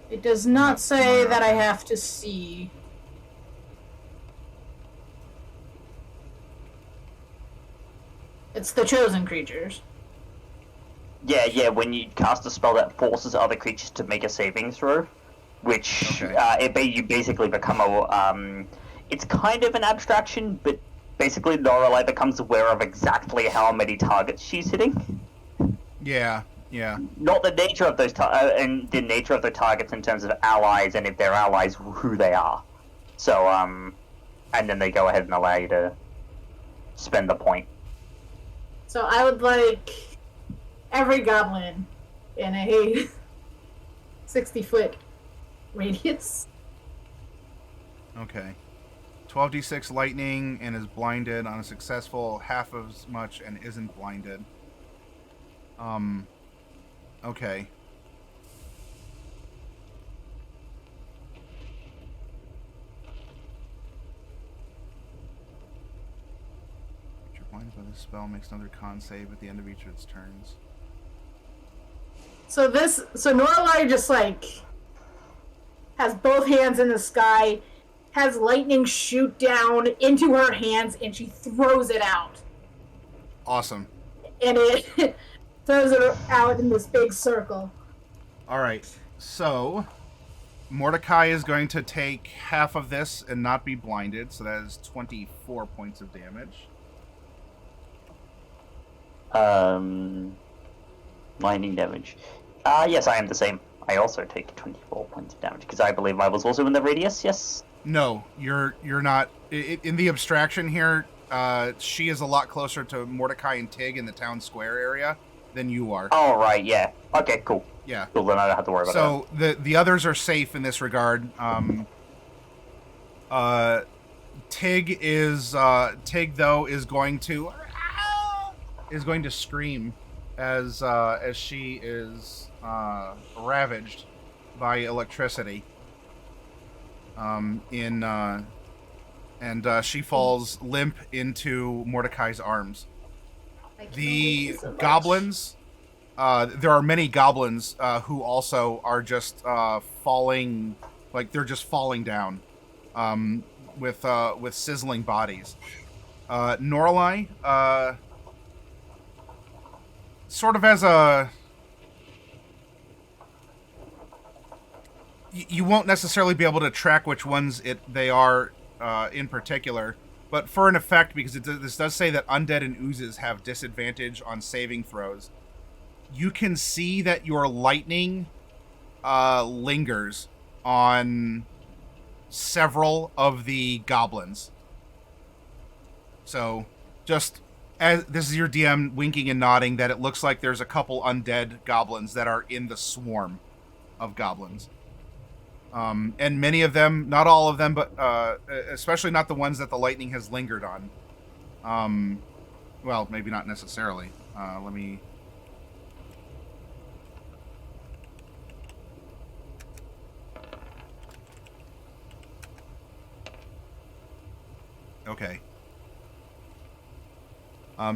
[SPEAKER 3] It does not say that I have to see. It's the chosen creatures.
[SPEAKER 4] Yeah, when you cast a spell that forces other creatures to make a saving throw, which you basically become a it's kind of an abstraction, but basically Lorelei becomes aware of exactly how many targets she's hitting.
[SPEAKER 1] Yeah.
[SPEAKER 4] Not the nature of those and the nature of the targets in terms of allies, and if they're allies, who they are. So and then they go ahead and allow you to spend the point.
[SPEAKER 3] So I would like every goblin in a 60-foot radius.
[SPEAKER 1] Okay. 12d6 lightning and is blinded on a successful, half as much and isn't blinded. Okay. Creature blinded by this spell makes another con save at the end of each of its turns.
[SPEAKER 3] So Norlai just like has both hands in the sky, has lightning shoot down into her hands, and she throws it out.
[SPEAKER 1] Awesome.
[SPEAKER 3] And it throws it out in this big circle.
[SPEAKER 1] Alright, so Mordecai is going to take half of this and not be blinded, so that is 24 points of damage.
[SPEAKER 4] Lightning damage. Yes, I am the same. I also take 24 points of damage, because I believe I was also in the radius, yes?
[SPEAKER 1] No, you're not. In the abstraction here, she is a lot closer to Mordecai and Tig in the town square area than you are.
[SPEAKER 4] Oh, right, yeah. Okay, cool.
[SPEAKER 1] Yeah.
[SPEAKER 4] Cool, then I don't have to worry about
[SPEAKER 1] So the others are safe in this regard. Tig though is going to scream as she is ravaged by electricity. And she falls limp into Mordecai's arms.
[SPEAKER 3] I can't
[SPEAKER 1] The
[SPEAKER 3] wait so much.
[SPEAKER 1] goblins, there are many goblins who also are just falling, like they're just falling down with sizzling bodies. Norlai, sort of as a... You won't necessarily be able to track which ones they are in particular, but for an effect, because this does say that undead and oozes have disadvantage on saving throws, you can see that your lightning lingers on several of the goblins. So, just as this is your DM winking and nodding, that it looks like there's a couple undead goblins that are in the swarm of goblins. And many of them, not all of them, but especially not the ones that the lightning has lingered on. Well, maybe not necessarily. Let me... Okay.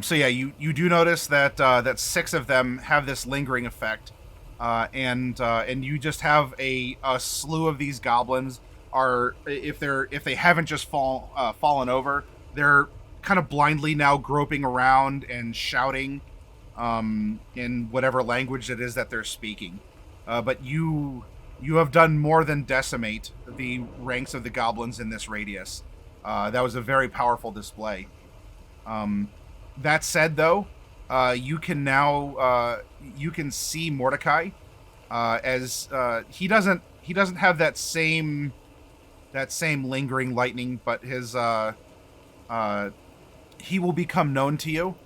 [SPEAKER 1] So yeah, you do notice that that 6 of them have this lingering effect. And you just have a slew of these goblins are, if they haven't just fallen over, they're kind of blindly now groping around and shouting in whatever language it is that they're speaking. But you have done more than decimate the ranks of the goblins in this radius. That was a very powerful display. That said, though, you can now you can see Mordecai as he doesn't have that same lingering lightning, but his he will become known to you,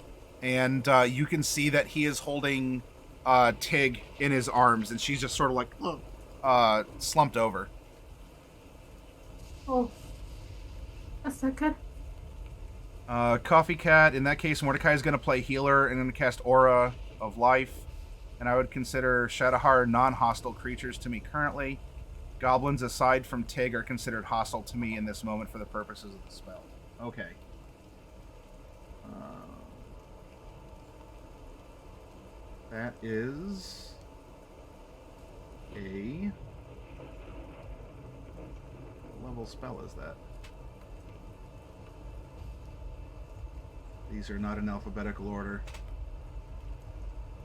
[SPEAKER 1] and you can see that he is holding Tig in his arms, and she's just sort of like slumped over.
[SPEAKER 3] Oh, that's not good.
[SPEAKER 1] Coffee Cat, in that case, Mordecai is going to play healer and going to cast Aura of Life. And I would consider Shadowhar non-hostile creatures to me currently. Goblins, aside from Tig, are considered hostile to me in this moment for the purposes of the spell. Okay. That is a... What level spell is that? These are not in alphabetical order.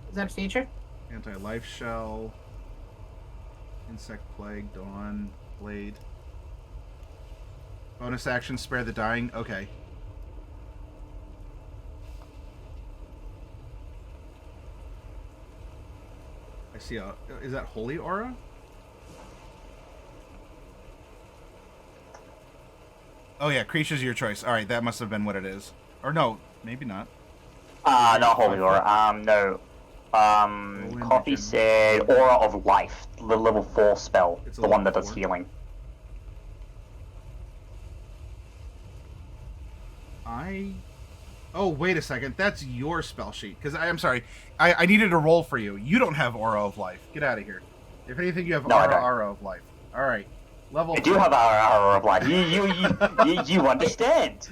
[SPEAKER 3] Is that a feature?
[SPEAKER 1] Anti-life shell, insect plague, dawn, blade. Bonus action, spare the dying. Okay. I see a... Is that holy aura? Oh yeah, creatures of your choice. Alright, that must have been what it is. Or no, maybe not.
[SPEAKER 4] not holy aura. No. Coffee said Aura of Life, the level 4 spell,
[SPEAKER 1] It's a
[SPEAKER 4] the one
[SPEAKER 1] level
[SPEAKER 4] that does
[SPEAKER 1] 4.
[SPEAKER 4] healing.
[SPEAKER 1] Oh, wait a second. That's your spell sheet. Because I'm sorry. I needed a roll for you. You don't have Aura of Life. Get out of here. If anything, you have
[SPEAKER 4] No, I don't.
[SPEAKER 1] Aura of Life. Alright. Level
[SPEAKER 4] I do
[SPEAKER 1] 4.
[SPEAKER 4] have Aura of Life. You understand.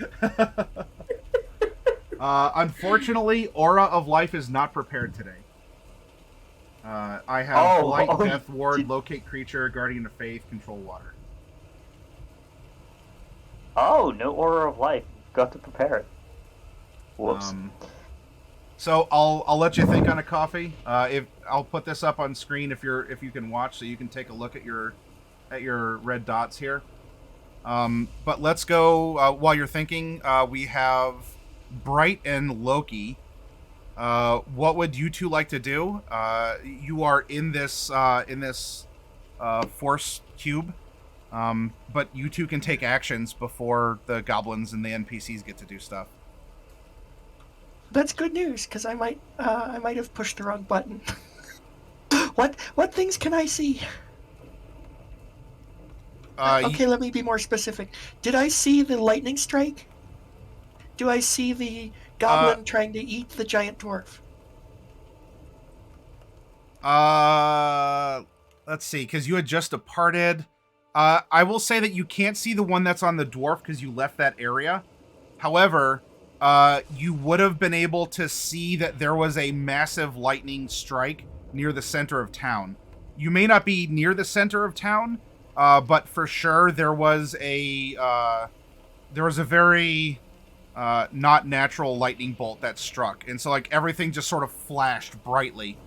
[SPEAKER 1] Unfortunately, Aura of Life is not prepared today. I have Blight, Death Ward, Locate Creature, Guardian of Faith, Control Water.
[SPEAKER 4] Oh, no Aura of Life. Got to prepare it. Whoops.
[SPEAKER 1] So I'll let you think on a coffee. If I'll put this up on screen if you can watch, so you can take a look at your red dots here. But let's go while you're thinking. We have Bright and Loki. What would you two like to do? You are in this force cube. But you two can take actions before the goblins and the NPCs get to do stuff.
[SPEAKER 5] That's good news, because I might have pushed the wrong button. What things can I see? Okay, let me be more specific. Did I see the lightning strike? Do I see the goblin trying to eat the giant dwarf?
[SPEAKER 1] Let's see, because you had just departed. I will say that you can't see the one that's on the dwarf because you left that area. However, you would have been able to see that there was a massive lightning strike near the center of town. You may not be near the center of town, but for sure there was a very not natural lightning bolt that struck, and so like everything just sort of flashed brightly,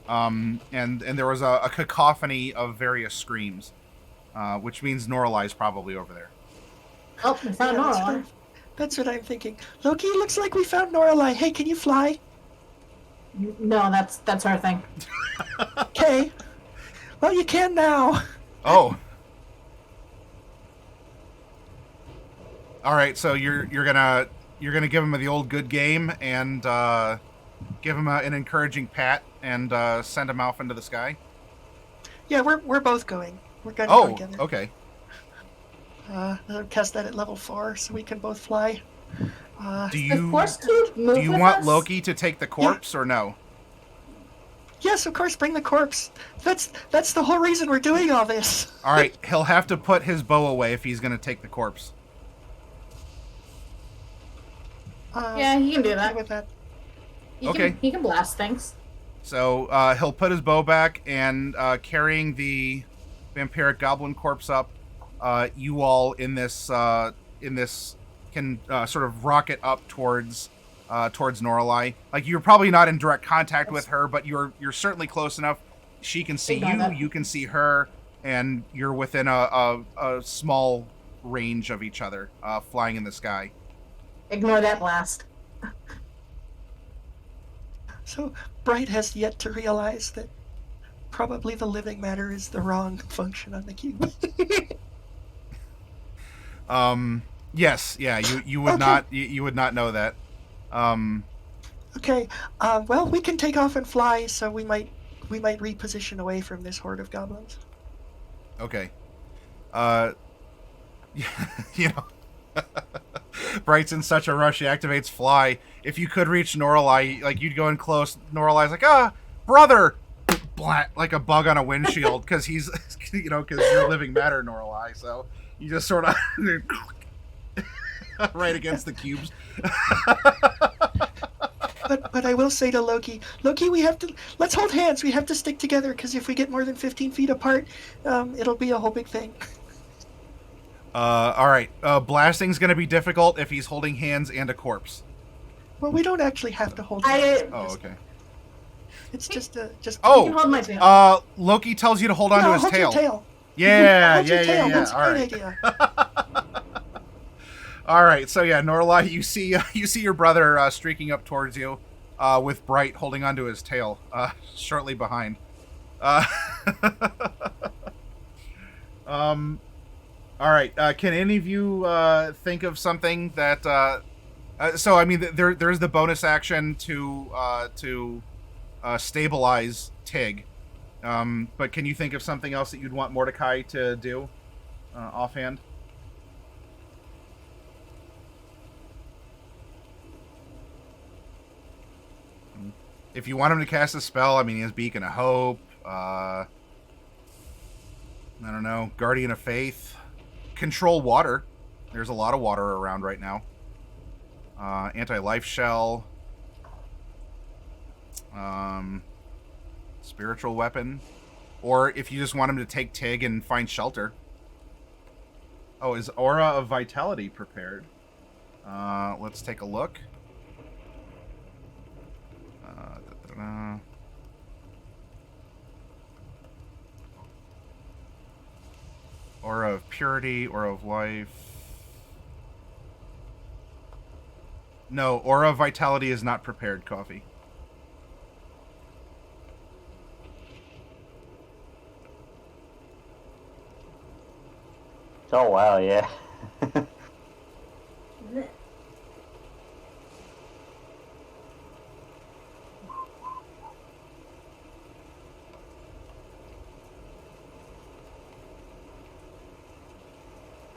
[SPEAKER 1] and there was a cacophony of various screams. Which means Noralai's probably over there.
[SPEAKER 3] Oh, we found Noralai.
[SPEAKER 5] That's what I'm thinking. Loki, looks like we found Noralai. Hey, can you fly?
[SPEAKER 3] No, that's our thing.
[SPEAKER 5] Okay. Well, you can now.
[SPEAKER 1] Oh. All right, so you're gonna give him the old good game and give him an encouraging pat and send him off into the sky.
[SPEAKER 5] Yeah, we're both going. We're gonna go together.
[SPEAKER 1] Okay.
[SPEAKER 5] I'll cast that at level 4, so we can both fly.
[SPEAKER 1] Do you
[SPEAKER 3] want
[SPEAKER 1] want Loki to take the corpse or no?
[SPEAKER 5] Yes, of course. Bring the corpse. That's the whole reason we're doing all this.
[SPEAKER 1] All right, he'll have to put his bow away if he's gonna take the corpse.
[SPEAKER 3] Yeah, he can do that.
[SPEAKER 5] With that.
[SPEAKER 3] He can blast things.
[SPEAKER 1] So he'll put his bow back and carrying the vampiric goblin corpse up. You all in this can sort of rocket up towards Noralai. Like you're probably not in direct contact with her, but you're certainly close enough. She can see you, you can see her, and you're within a small range of each other, flying in the sky.
[SPEAKER 3] Ignore that blast.
[SPEAKER 5] So Bright has yet to realize that probably the living matter is the wrong function on the cube.
[SPEAKER 1] Yes, yeah, you would not you would not know that.
[SPEAKER 5] Okay, well, we can take off and fly, so we might reposition away from this horde of goblins.
[SPEAKER 1] Okay. You know, Bright's in such a rush, he activates fly. If you could reach Noralai, like you'd go in close. Noralai's like, brother, blat, like a bug on a windshield, because he's, because you're living matter, Noralai. So you just sort of right against the cubes.
[SPEAKER 5] But I will say to Loki, let's hold hands. We have to stick together, because if we get more than 15 feet apart, it'll be a whole big thing.
[SPEAKER 1] All right. Blasting's going to be difficult if he's holding hands and a corpse.
[SPEAKER 5] Well, we don't actually have to hold hands.
[SPEAKER 1] Oh, okay.
[SPEAKER 5] It's just.
[SPEAKER 3] You can hold my
[SPEAKER 1] tail. Loki tells you to hold onto his
[SPEAKER 5] hold
[SPEAKER 1] tail.
[SPEAKER 5] Your tail.
[SPEAKER 1] Yeah,
[SPEAKER 5] hold your tail.
[SPEAKER 1] yeah.
[SPEAKER 5] That's a
[SPEAKER 1] All
[SPEAKER 5] great
[SPEAKER 1] right.
[SPEAKER 5] idea.
[SPEAKER 1] All right. So yeah, Noralai, you see your brother streaking up towards you, with Bright holding onto his tail, shortly behind. All right. Can any of you think of something that? So I mean, there's the bonus action to stabilize Tig, but can you think of something else that you'd want Mordecai to do offhand? If you want him to cast a spell, I mean, he has Beacon of Hope. I don't know, Guardian of Faith. Control water. There's a lot of water around right now. Anti-life shell. Spiritual weapon. Or if you just want him to take Tig and find shelter. Oh, is Aura of Vitality prepared? Let's take a look. Aura of Purity, Aura of Life. No, Aura of Vitality is not prepared, Coffee.
[SPEAKER 4] Oh wow, yeah.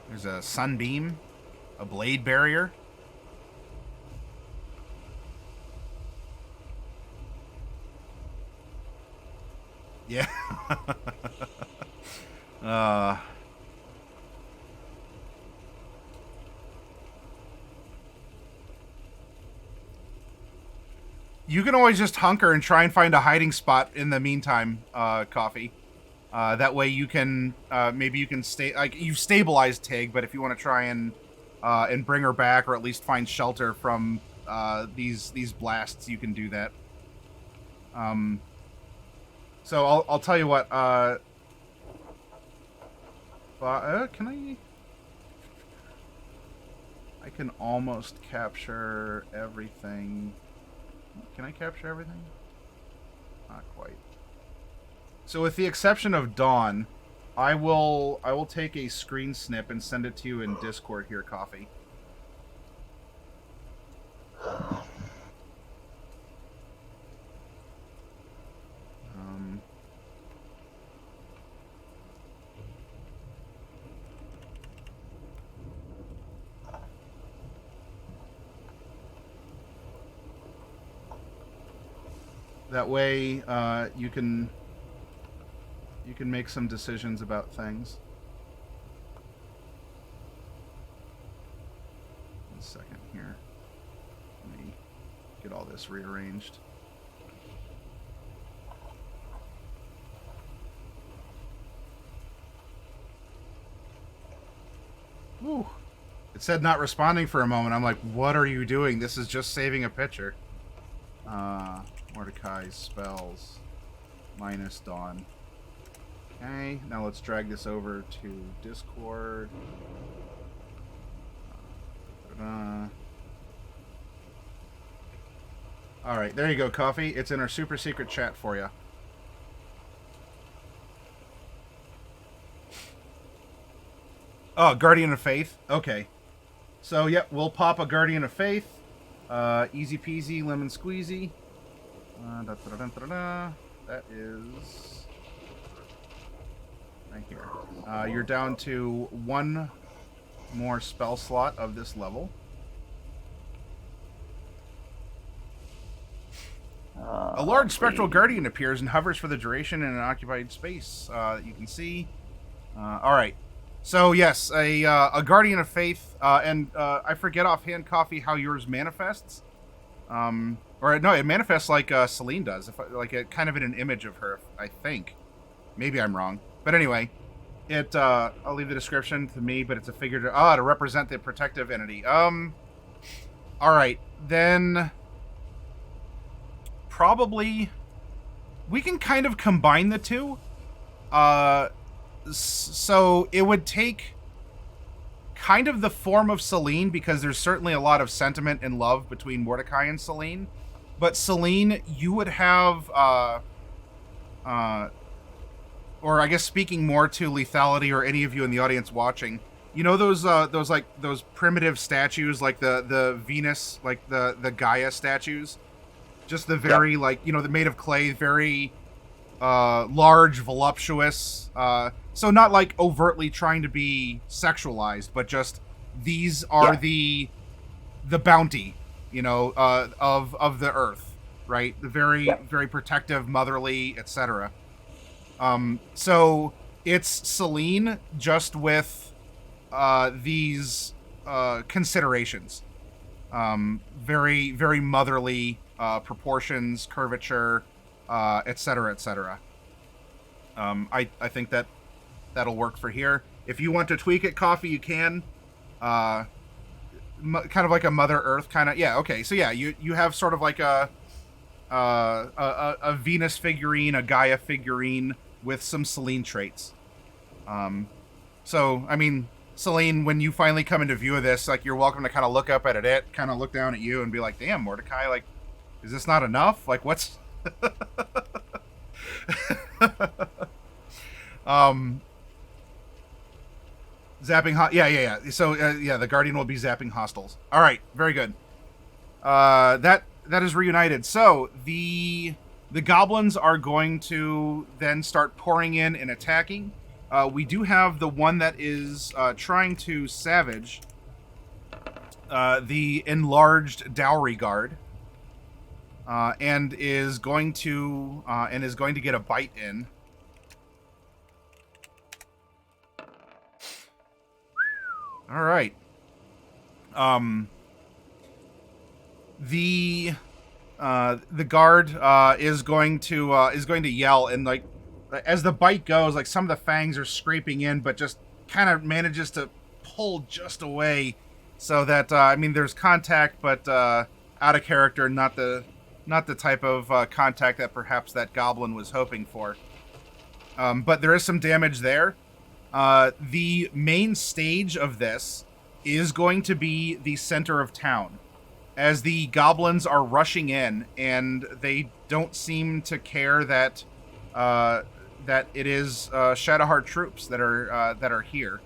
[SPEAKER 1] There's a sunbeam, a blade barrier. Yeah. You can always just hunker and try and find a hiding spot in the meantime, Coffee. That way you can, maybe you can stay, like, you've stabilized Tig, but if you want to try and bring her back, or at least find shelter from, these blasts, you can do that. So I'll tell you what, can I can almost capture everything. Can I capture everything? Not quite. So with the exception of Dawn, I will take a screen snip and send it to you in Discord here, Coffee. That way, you can make some decisions about things. One second here. Let me get all this rearranged. Whew. It said not responding for a moment. I'm like, what are you doing? This is just saving a picture. Mordecai's spells minus Dawn. Okay, now let's drag this over to Discord. Alright, there you go, Coffee. It's in our super secret chat for you. Oh, Guardian of Faith? Okay. So, yep, we'll pop a Guardian of Faith. Easy peasy, lemon squeezy. That is right here. You're down to one more spell slot of this level. A large spectral guardian appears and hovers for the duration in an occupied space. You can see. All right. So yes, a guardian of faith, and I forget offhand, Coffee, how yours manifests. Or no, it manifests like Celine does, like a kind of in an image of her, I think. Maybe I'm wrong, but anyway, it. I'll leave the description to me, but it's a figure to represent the protective entity. All right, then probably we can kind of combine the two. So it would take kind of the form of Celine, because there's certainly a lot of sentiment and love between Mordecai and Celine. But Celine, you would have, or I guess speaking more to lethality or any of you in the audience watching, you know those primitive statues, like the Venus, like the Gaia statues, just the very they're made of clay, very large, voluptuous. So not like overtly trying to be sexualized, but just these are the bounty, of the earth, right? The very very protective, motherly, etc. So it's Celine just with these considerations, very very motherly proportions, curvature, etc., etc. I think that'll work for here. If you want to tweak it, Coffee, you can. Kind of like a Mother Earth kind of. Yeah, okay. So yeah, you have sort of like a Venus figurine, a Gaia figurine with some Celine traits. So I mean, Celine, when you finally come into view of this, like, you're welcome to kind of look up at it, kind of look down at you, and be like, "Damn, Mordecai, like, is this not enough? Like, what's?" Zapping yeah. So yeah, the Guardian will be zapping hostiles. All right, very good. That is reunited. So the goblins are going to then start pouring in and attacking. We do have the one that is trying to savage the enlarged dowry guard, and is going to get a bite in. All right. The guard is going to yell, and like as the bite goes, like some of the fangs are scraping in, but just kind of manages to pull just away, so that I mean there's contact, but out of character, not the type of contact that perhaps that goblin was hoping for. But there is some damage there. The main stage of this is going to be the center of town, as the goblins are rushing in, and they don't seem to care that it is Shadowheart troops that are here,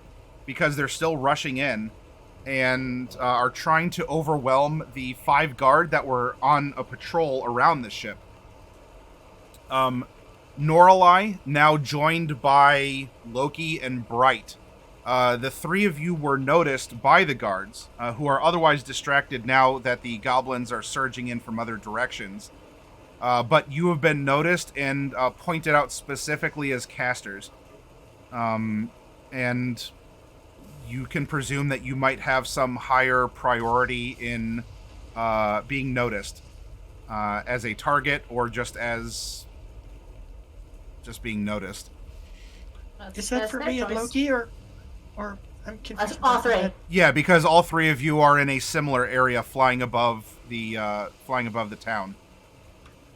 [SPEAKER 1] because they're still rushing in and are trying to overwhelm the 5 guard that were on a patrol around the ship. Norelai, now joined by Loki and Bright. The 3 of you were noticed by the guards, who are otherwise distracted now that the goblins are surging in from other directions. But you have been noticed and pointed out specifically as casters. And you can presume that you might have some higher priority in being noticed as a target, or just being noticed.
[SPEAKER 5] Is that for me and Loki, or I'm confused?
[SPEAKER 3] That's all 3.
[SPEAKER 1] Yeah, because all 3 of you are in a similar area, flying above the town.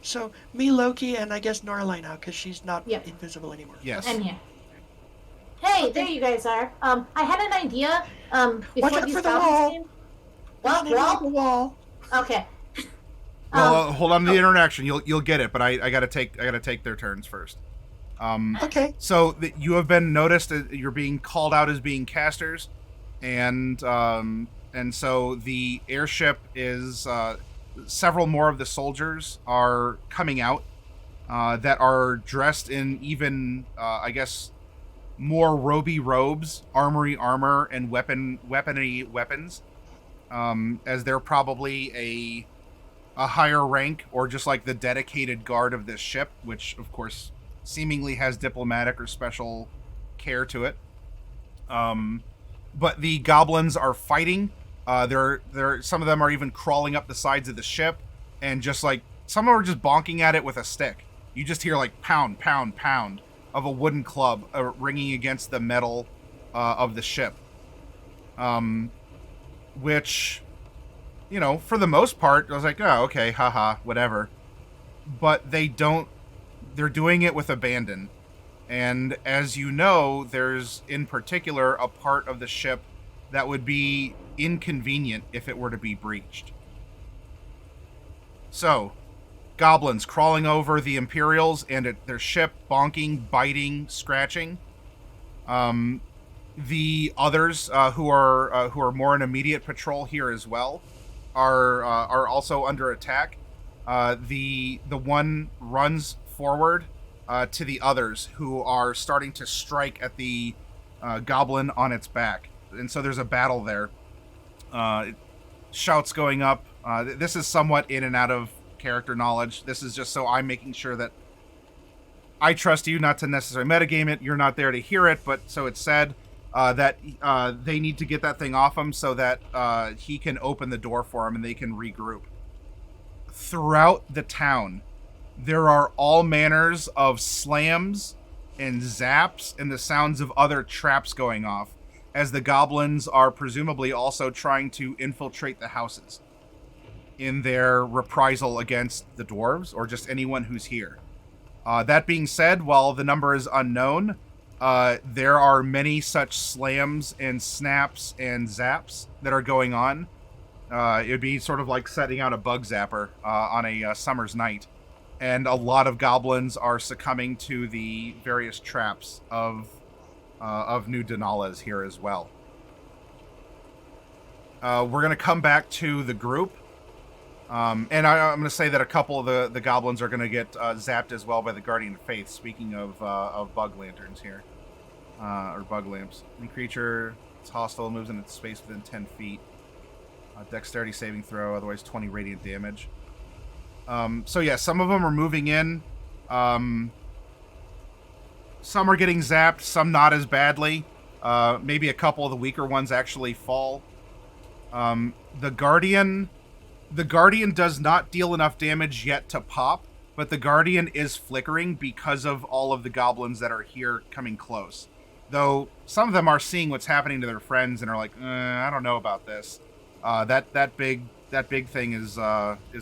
[SPEAKER 5] So me, Loki, and I guess Norlai now, because she's not
[SPEAKER 3] Yep.
[SPEAKER 5] invisible anymore.
[SPEAKER 1] Yes.
[SPEAKER 3] And here. Hey, there you guys are. I had an idea. Before
[SPEAKER 5] Watch out
[SPEAKER 3] these
[SPEAKER 5] for the
[SPEAKER 3] goblins
[SPEAKER 5] wall.
[SPEAKER 3] came.
[SPEAKER 5] There's an
[SPEAKER 3] Wall?
[SPEAKER 5] illegal wall.
[SPEAKER 3] Okay.
[SPEAKER 1] Well, hold on to the interaction. You'll get it, but I gotta take their turns first.
[SPEAKER 5] Okay.
[SPEAKER 1] So you have been noticed. You're being called out as being casters, and so the airship is. Several more of the soldiers are coming out that are dressed in even, I guess, more roby robes, armory armor, and weaponry weapons, as they're probably a higher rank, or just like the dedicated guard of this ship, which of course seemingly has diplomatic or special care to it. But the goblins are fighting. Some of them are even crawling up the sides of the ship, and just like some of them are just bonking at it with a stick. You just hear like pound, pound, pound of a wooden club ringing against the metal of the ship. Which, you know, for the most part, I was like, oh, okay, haha, whatever. But they're doing it with abandon. And as you know, there's in particular a part of the ship that would be inconvenient if it were to be breached. So, goblins crawling over the Imperials and their ship, bonking, biting, scratching. The others who are more in immediate patrol here as well are also under attack. The one runs forward to the others, who are starting to strike at the goblin on its back. And so there's a battle there. Shouts going up. This is somewhat in and out of character knowledge. This is just so I'm making sure that I trust you, not to necessarily metagame it. You're not there to hear it, but so it's said that they need to get that thing off him so that he can open the door for him and they can regroup. Throughout the town, there are all manners of slams and zaps and the sounds of other traps going off, as the goblins are presumably also trying to infiltrate the houses in their reprisal against the dwarves, or just anyone who's here. That being said, while the number is unknown, there are many such slams and snaps and zaps that are going on. It would be sort of like setting out a bug zapper on a summer's night. And a lot of goblins are succumbing to the various traps of of New Denala is here as well. We're going to come back to the group. And I'm going to say that a couple of the goblins are going to get zapped as well by the Guardian of Faith, speaking of bug lanterns here. Or bug lamps. Any creature that's hostile moves in its space within 10 feet. Dexterity saving throw, otherwise 20 radiant damage. So yeah, some of them are moving in. Some are getting zapped, some not as badly. Maybe a couple of the weaker ones actually fall. The Guardian does not deal enough damage yet to pop, but the Guardian is flickering because of all of the goblins that are here coming close. Though some of them are seeing what's happening to their friends and are like, I don't know about this. That big thing is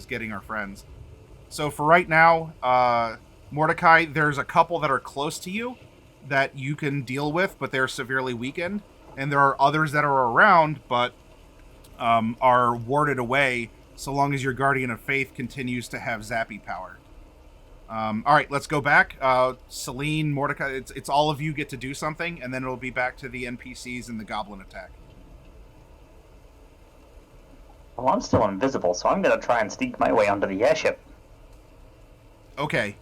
[SPEAKER 1] getting our friends. So for right now, Mordecai, there's a couple that are close to you that you can deal with, but they're severely weakened, and there are others that are around but are warded away so long as your Guardian of Faith continues to have zappy power. All right, let's go back. Celine, Mordecai, it's all of you get to do something, and then it'll be back to the NPCs and the goblin attack.
[SPEAKER 4] Well, I'm still invisible, so I'm going to try and sneak my way onto the airship.
[SPEAKER 1] Okay.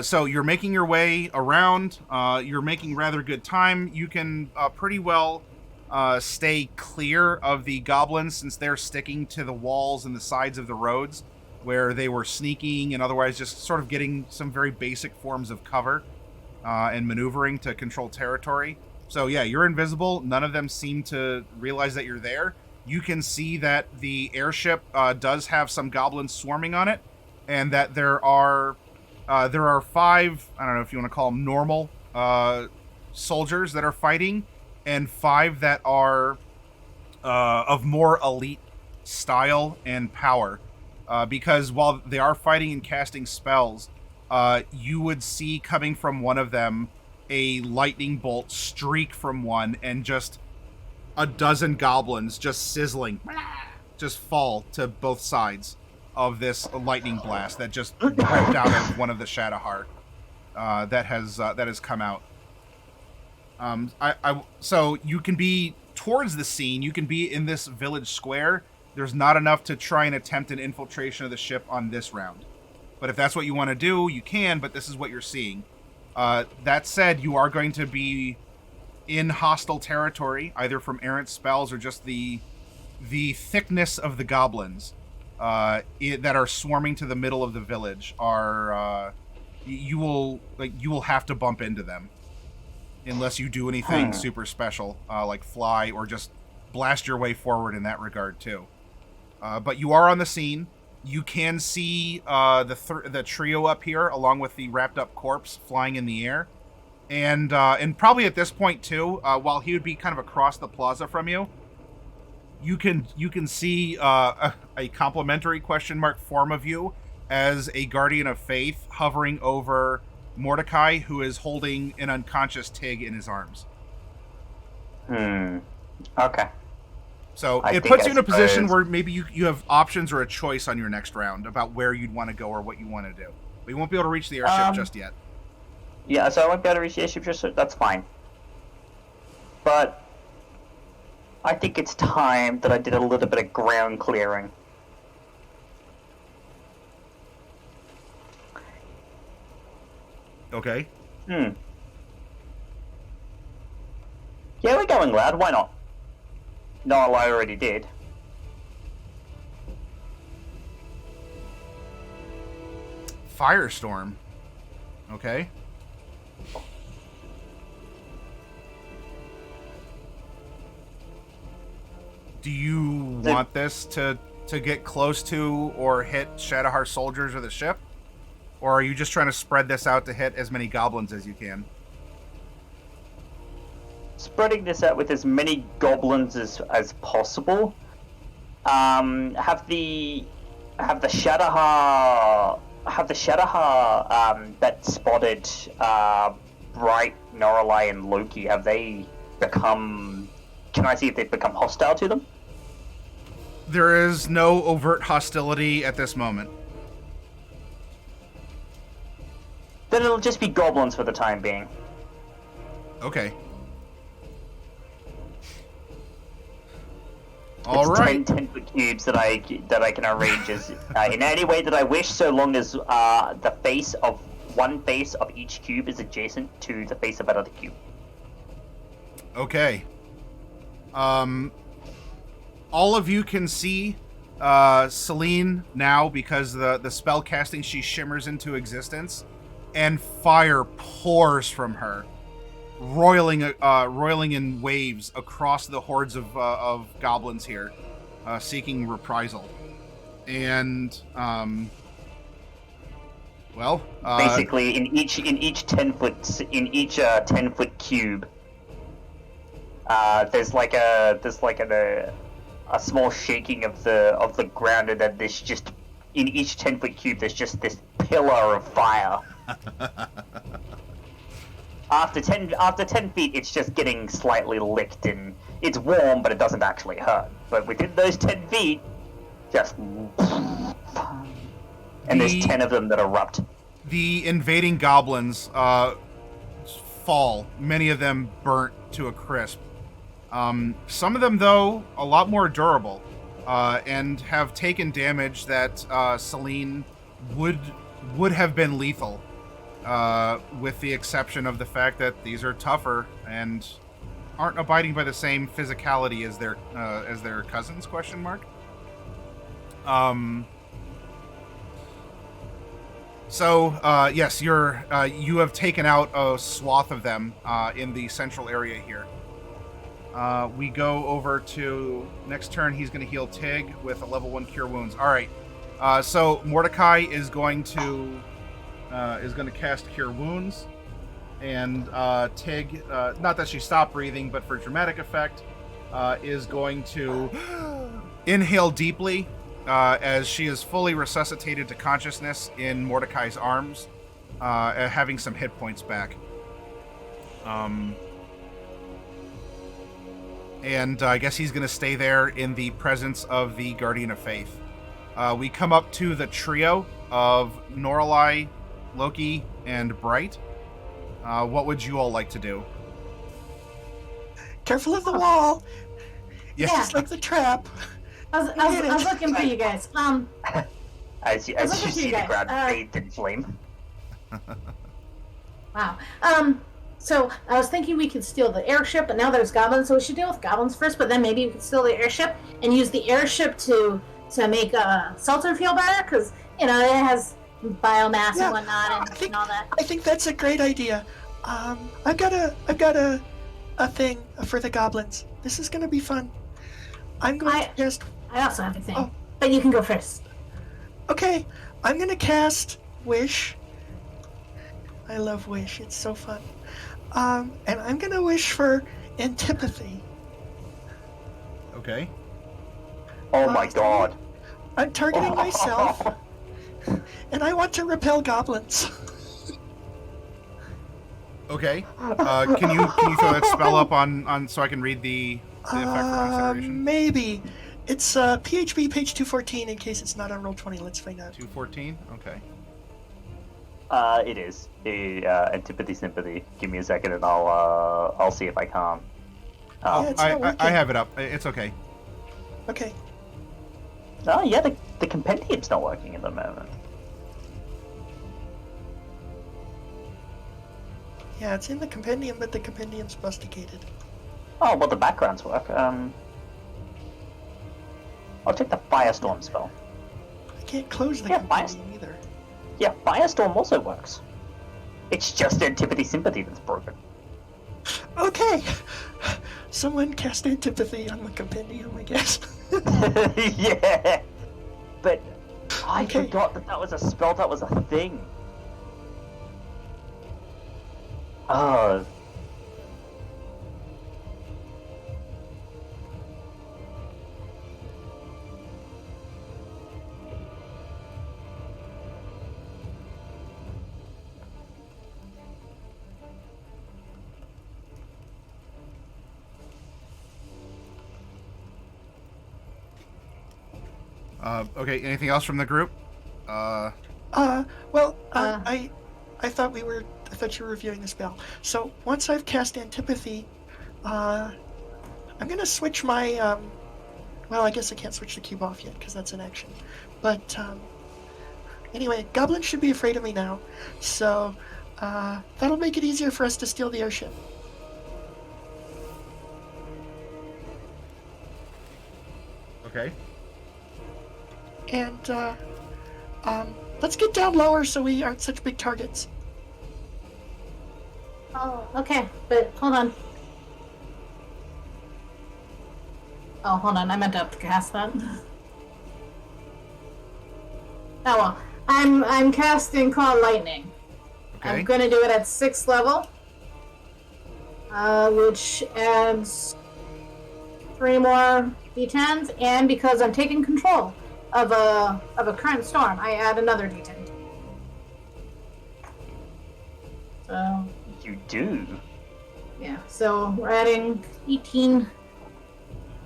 [SPEAKER 1] So you're making your way around. You're making rather good time. You can pretty well stay clear of the goblins since they're sticking to the walls and the sides of the roads where they were sneaking and otherwise just sort of getting some very basic forms of cover and maneuvering to control territory. So yeah, you're invisible. None of them seem to realize that you're there. You can see that the airship does have some goblins swarming on it, and that there are 5, I don't know if you want to call them normal soldiers that are fighting, and 5 that are of more elite style and power. Because while they are fighting and casting spells, you would see coming from one of them a lightning bolt streak from one, and just a dozen goblins just sizzling, just fall to both sides of this lightning blast that just ripped out of one of the Shadowheart that has come out. So you can be towards the scene. You can be in this village square. There's not enough to try and attempt an infiltration of the ship on this round. But if that's what you want to do, you can, but this is what you're seeing. That said, you are going to be in hostile territory, either from errant spells or just the thickness of the goblins that are swarming to the middle of the village are you will have to bump into them unless you do anything super special like fly or just blast your way forward in that regard too. But you are on the scene. You can see the trio up here along with the wrapped up corpse flying in the air. And probably at this point too, while he would be kind of across the plaza from you, you can see a complimentary question mark form of you as a Guardian of Faith hovering over Mordecai, who is holding an unconscious Tig in his arms.
[SPEAKER 4] Okay.
[SPEAKER 1] So it puts you in a position where maybe you have options or a choice on your next round about where you'd want to go or what you want to do. But you won't be able to reach the airship just yet.
[SPEAKER 4] Yeah, so I won't be able to reach the airship just that's fine. But I think it's time that I did a little bit of ground clearing.
[SPEAKER 1] Okay.
[SPEAKER 4] Yeah, we're going loud. Why not? No, I already did.
[SPEAKER 1] Firestorm. Okay. Do you want this to get close to or hit Shadowheart soldiers or the ship? Or are you just trying to spread this out to hit as many goblins as you can?
[SPEAKER 4] Spreading this out with as many goblins as possible. Have the Shadowheart that spotted Bright, Norelai, and Loki. Have they become? Can I see if they've become hostile to them?
[SPEAKER 1] There is no overt hostility at this moment.
[SPEAKER 4] Then it'll just be goblins for the time being.
[SPEAKER 1] Okay. All
[SPEAKER 4] It's
[SPEAKER 1] right.
[SPEAKER 4] 10-foot cubes that I can arrange as in any way that I wish, so long as one face of each cube is adjacent to the face of another cube.
[SPEAKER 1] Okay. All of you can see Celine now because the spell casting, she shimmers into existence, and fire pours from her, roiling in waves across the hordes of goblins here, seeking reprisal. And
[SPEAKER 4] Basically, in each 10-foot cube, there's like a small shaking of the ground, and then there's just in each 10-foot cube there's just this pillar of fire. After 10 feet, it's just getting slightly licked, and it's warm, but it doesn't actually hurt. But within those 10 feet, just and there's 10 of them that erupt.
[SPEAKER 1] The invading goblins fall, many of them burnt to a crisp. Some of them, though, a lot more durable, and have taken damage that Celine would have been lethal, with the exception of the fact that these are tougher and aren't abiding by the same physicality as their cousins? ? So yes, you have taken out a swath of them in the central area here. We go over to next turn. He's going to heal Tig with a level 1 Cure Wounds. All right. So Mordecai is going to cast Cure Wounds, and Tig, not that she stopped breathing, but for dramatic effect, is going to inhale deeply as she is fully resuscitated to consciousness in Mordecai's arms, having some hit points back. And I guess he's going to stay there in the presence of the Guardian of Faith. We come up to the trio of Norlai, Loki, and Bright. What would you all like to do?
[SPEAKER 5] Careful of the wall.
[SPEAKER 1] Yes.
[SPEAKER 3] Yeah.
[SPEAKER 5] Just like the trap.
[SPEAKER 3] I was looking for you guys.
[SPEAKER 4] As you
[SPEAKER 3] looking for
[SPEAKER 4] see
[SPEAKER 3] you
[SPEAKER 4] the
[SPEAKER 3] guys.
[SPEAKER 4] ground bathed in flame.
[SPEAKER 3] Wow. So I was thinking we could steal the airship, but now there's goblins, so we should deal with goblins first. But then maybe we could steal the airship and use the airship to make Seltzer feel better, because it has biomass and whatnot and all that.
[SPEAKER 5] I think that's a great idea. I've got a thing for the goblins. This is gonna be fun. I'm going to cast.
[SPEAKER 3] I also have a thing,
[SPEAKER 5] Oh.
[SPEAKER 3] but you can go first.
[SPEAKER 5] Okay, I'm gonna cast Wish. I love Wish. It's so fun. And I'm gonna wish for Antipathy.
[SPEAKER 1] Okay.
[SPEAKER 4] Oh my god.
[SPEAKER 5] I'm targeting myself, and I want to repel goblins.
[SPEAKER 1] Okay. Can you throw that spell up on so I can read the effect for consideration?
[SPEAKER 5] Maybe. It's PHB page 214 in case it's not on Roll20. Let's find out.
[SPEAKER 1] 214. Okay.
[SPEAKER 4] It is. Antipathy sympathy. Give me a second and I'll see if I can.
[SPEAKER 5] Yeah, it's not
[SPEAKER 1] I
[SPEAKER 5] working.
[SPEAKER 1] have it up. It's okay.
[SPEAKER 5] Okay.
[SPEAKER 4] Oh yeah, the compendium's not working at the moment.
[SPEAKER 5] Yeah, it's in the compendium, but the compendium's busticated.
[SPEAKER 4] Oh well, the backgrounds work. I'll take the Firestorm spell.
[SPEAKER 5] I can't close the
[SPEAKER 4] Yeah,
[SPEAKER 5] compendium either.
[SPEAKER 4] Yeah, Firestorm also works. It's just Antipathy sympathy that's broken.
[SPEAKER 5] Okay. Someone cast Antipathy on the compendium, I guess.
[SPEAKER 4] Yeah, but I
[SPEAKER 5] Okay.
[SPEAKER 4] forgot that was a spell. That was a thing. Oh.
[SPEAKER 1] Okay. Anything else from the group?
[SPEAKER 5] Well, I thought I thought you were reviewing the spell. So once I've cast Antipathy, I'm gonna switch my Well, I guess I can't switch the cube off yet because that's an action. But anyway, goblins should be afraid of me now, so that'll make it easier for us to steal the airship.
[SPEAKER 1] Okay.
[SPEAKER 5] And let's get down lower so we aren't such big targets.
[SPEAKER 3] Oh, okay, but hold on. Oh, hold on, I meant to upcast that. Oh well, I'm casting Call Lightning.
[SPEAKER 1] Okay.
[SPEAKER 3] I'm gonna do it at 6th level, which adds 3 more d10s, and because I'm taking control of a current storm, I add another d10. So
[SPEAKER 4] You do.
[SPEAKER 3] yeah, so we're adding 18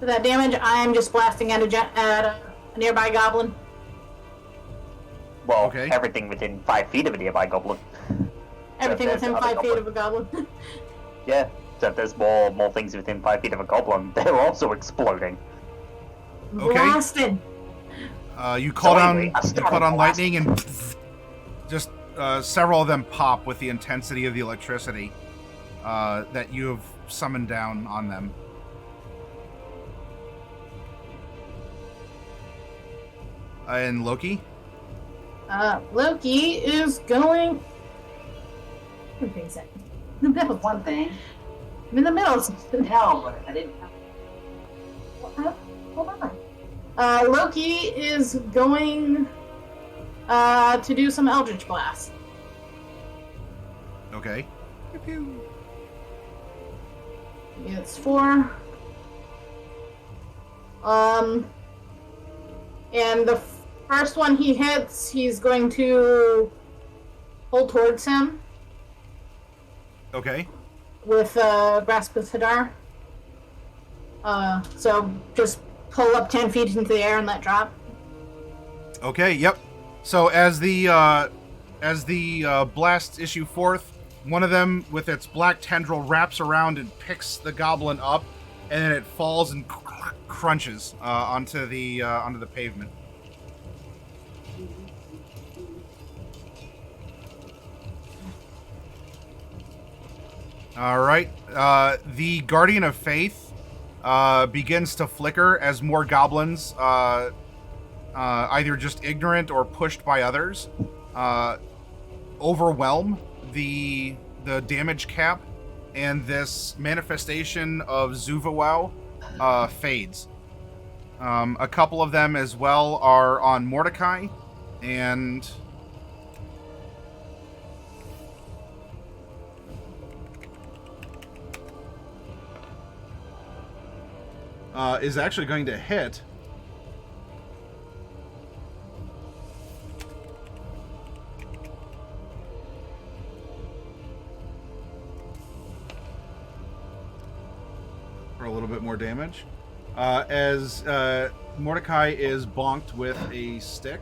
[SPEAKER 3] to that damage. I'm just blasting at a nearby goblin.
[SPEAKER 4] Well,
[SPEAKER 1] Okay.
[SPEAKER 4] everything within 5 feet of a nearby goblin.
[SPEAKER 3] Everything
[SPEAKER 4] there's
[SPEAKER 3] within
[SPEAKER 4] another
[SPEAKER 3] 5 feet
[SPEAKER 4] goblin.
[SPEAKER 3] of a goblin.
[SPEAKER 4] Yeah. So if there's more things within 5 feet of a goblin, they're also exploding.
[SPEAKER 1] Okay.
[SPEAKER 3] Blasted.
[SPEAKER 1] You call
[SPEAKER 4] anyway, I
[SPEAKER 1] down
[SPEAKER 4] started
[SPEAKER 1] lightning, and just several of them pop with the intensity of the electricity that you have summoned down on them. And Loki?
[SPEAKER 3] Loki is going. What thing said? The middle.
[SPEAKER 2] One thing.
[SPEAKER 3] I'm in the middle. of something.
[SPEAKER 2] No, but I didn't.
[SPEAKER 3] Hold on. Loki is going to do some Eldritch Blast.
[SPEAKER 1] Okay.
[SPEAKER 3] It's 4. And the first one he hits, he's going to pull towards him
[SPEAKER 1] Okay.
[SPEAKER 3] with Grasp of Hadar. So just pull up 10 feet into the air and let drop.
[SPEAKER 1] Okay, yep. So as the blasts issue forth, one of them with its black tendril wraps around and picks the goblin up, and then it falls and crunches onto the pavement. All right. The Guardian of Faith begins to flicker as more goblins, either just ignorant or pushed by others, overwhelm the damage cap, and this manifestation of Zuvawau fades. A couple of them as well are on Mordecai, and is actually going to hit. For a little bit more damage. As Mordecai is bonked with a stick.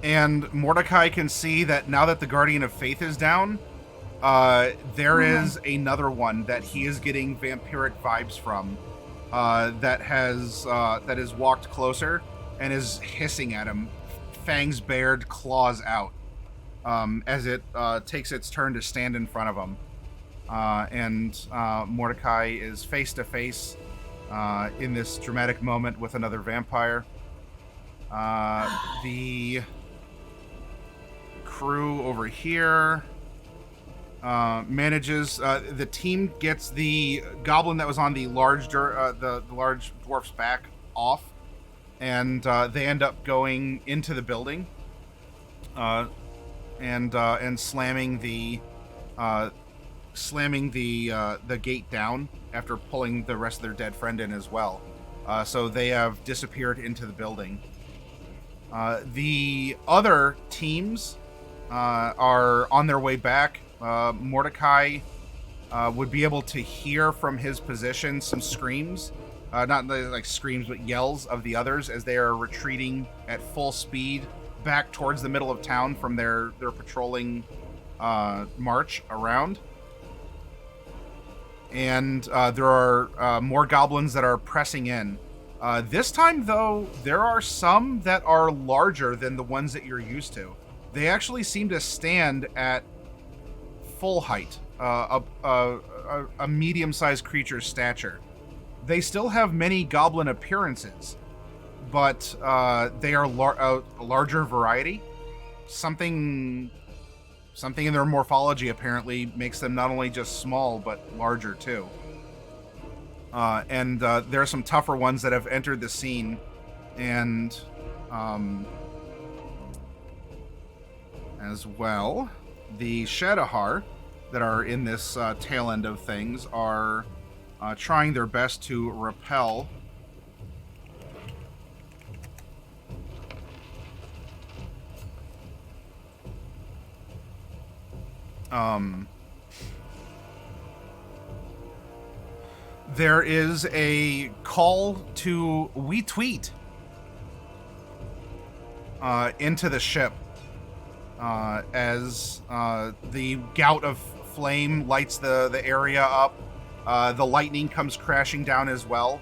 [SPEAKER 1] And Mordecai can see that now that the Guardian of Faith is down, there is another one that he is getting vampiric vibes from, that has walked closer and is hissing at him, fangs bared, claws out, as it takes its turn to stand in front of him. And Mordecai is face to face in this dramatic moment with another vampire. The crew over here manages. The team gets the goblin that was on the large dwarf's back off, and they end up going into the building and slamming the gate down after pulling the rest of their dead friend in as well. So they have disappeared into the building. The other teams are on their way back. Mordecai would be able to hear from his position some screams, not like screams, but yells of the others as they are retreating at full speed back towards the middle of town from their patrolling march around. and there are more goblins that are pressing in. This time, though, there are some that are larger than the ones that you're used to. They actually seem to stand at full height, a medium-sized creature's stature. They still have many goblin appearances, but they are a larger variety. Something in their morphology apparently makes them not only just small, but larger too. And there are some tougher ones that have entered the scene, and as well, the Shadowhar that are in this tail end of things are trying their best to repel there is a call to retweet into the ship as the gout of flame lights the area up. The lightning comes crashing down as well,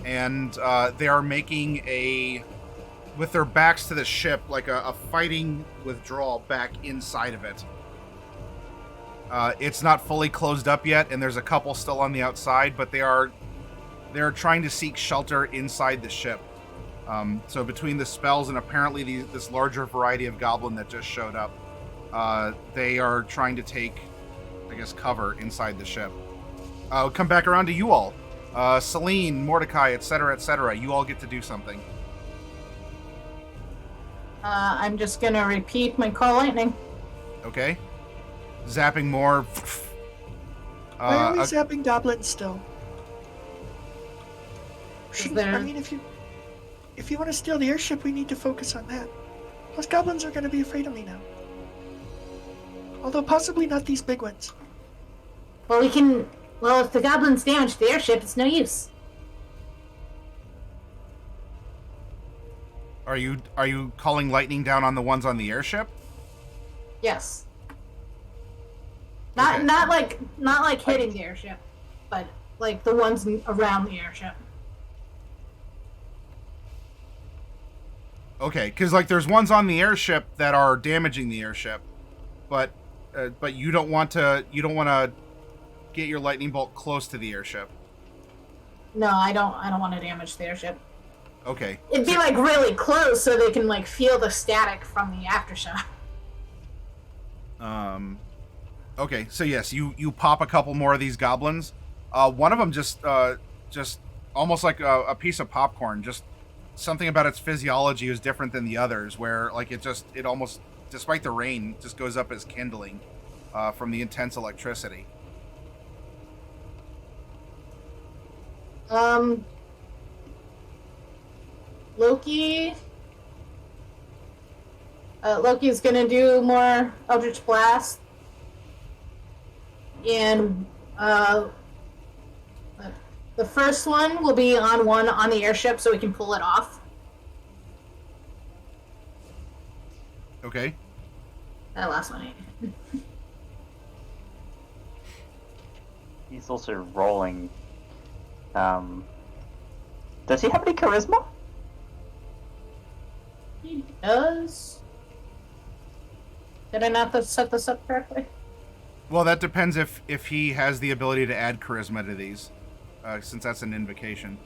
[SPEAKER 1] and they are making with their backs to the ship, like a fighting withdrawal back inside of it. It's not fully closed up yet, and there's a couple still on the outside, but they're trying to seek shelter inside the ship. So between the spells and apparently this larger variety of goblin that just showed up, they are trying to take, I guess, cover inside the ship. I'll come back around to you all. Celine, Mordecai, etc., etc. You all get to do something.
[SPEAKER 3] I'm just gonna repeat my call lightning.
[SPEAKER 1] Okay. Zapping more.
[SPEAKER 5] Why are we zapping goblins still?
[SPEAKER 3] There...
[SPEAKER 5] I mean, if you want to steal the airship, we need to focus on that. Plus, goblins are going to be afraid of me now. Although possibly not these big ones.
[SPEAKER 3] Well, if the goblins damage the airship, it's no use.
[SPEAKER 1] Are you calling lightning down on the ones on the airship?
[SPEAKER 3] Yes. Not like hitting the airship, but like the ones around the airship.
[SPEAKER 1] Okay, because like there's ones on the airship that are damaging the airship, but you don't want to get your lightning bolt close to the airship.
[SPEAKER 3] No, I don't want to damage the airship.
[SPEAKER 1] Okay.
[SPEAKER 3] It'd be like really close so they can like feel the static from the aftershock.
[SPEAKER 1] Okay, so yes, you pop a couple more of these goblins. One of them just almost like a piece of popcorn. Just something about its physiology is different than the others, where like it almost, despite the rain, just goes up as kindling from the intense electricity.
[SPEAKER 3] Loki's gonna do more Eldritch Blast. And the first one will be on the airship so we can pull it off.
[SPEAKER 1] Okay.
[SPEAKER 3] That last one.
[SPEAKER 4] He's also rolling. Does he have any charisma?
[SPEAKER 3] He does. Did I not set this up correctly?
[SPEAKER 1] Well, that depends if he has the ability to add charisma to these, since that's an invocation.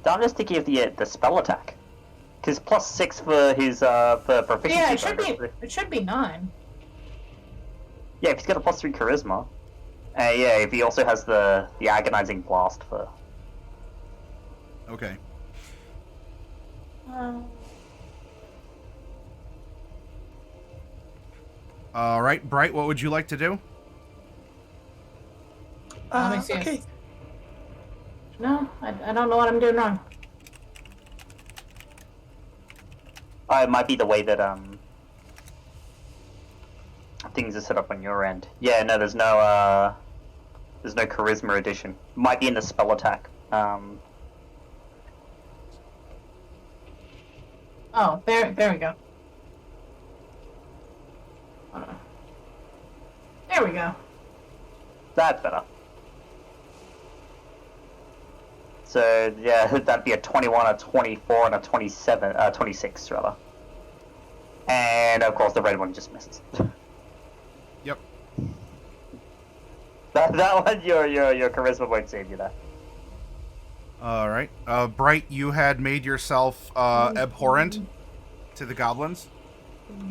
[SPEAKER 4] I'm just thinking of the spell attack, because +6 for his for proficiency.
[SPEAKER 3] Yeah, it should be 9.
[SPEAKER 4] Yeah, if he's got a +3 charisma. Yeah, if he also has the agonizing blast for.
[SPEAKER 1] Okay. All right, Bright, what would you like to do?
[SPEAKER 3] Let me see.
[SPEAKER 5] Okay.
[SPEAKER 3] No, I don't know what I'm doing wrong.
[SPEAKER 4] It might be the way that things are set up on your end. Yeah, no, there's no charisma addition. Might be in the spell attack.
[SPEAKER 3] Oh, there we go. Hold on. There we go.
[SPEAKER 4] That's better. So, yeah, that'd be a 21, a 24, and a 26, rather. And, of course, the red one just misses.
[SPEAKER 1] Yep.
[SPEAKER 4] That one, your charisma won't save you there.
[SPEAKER 1] All right. Bright, you had made yourself abhorrent to the goblins.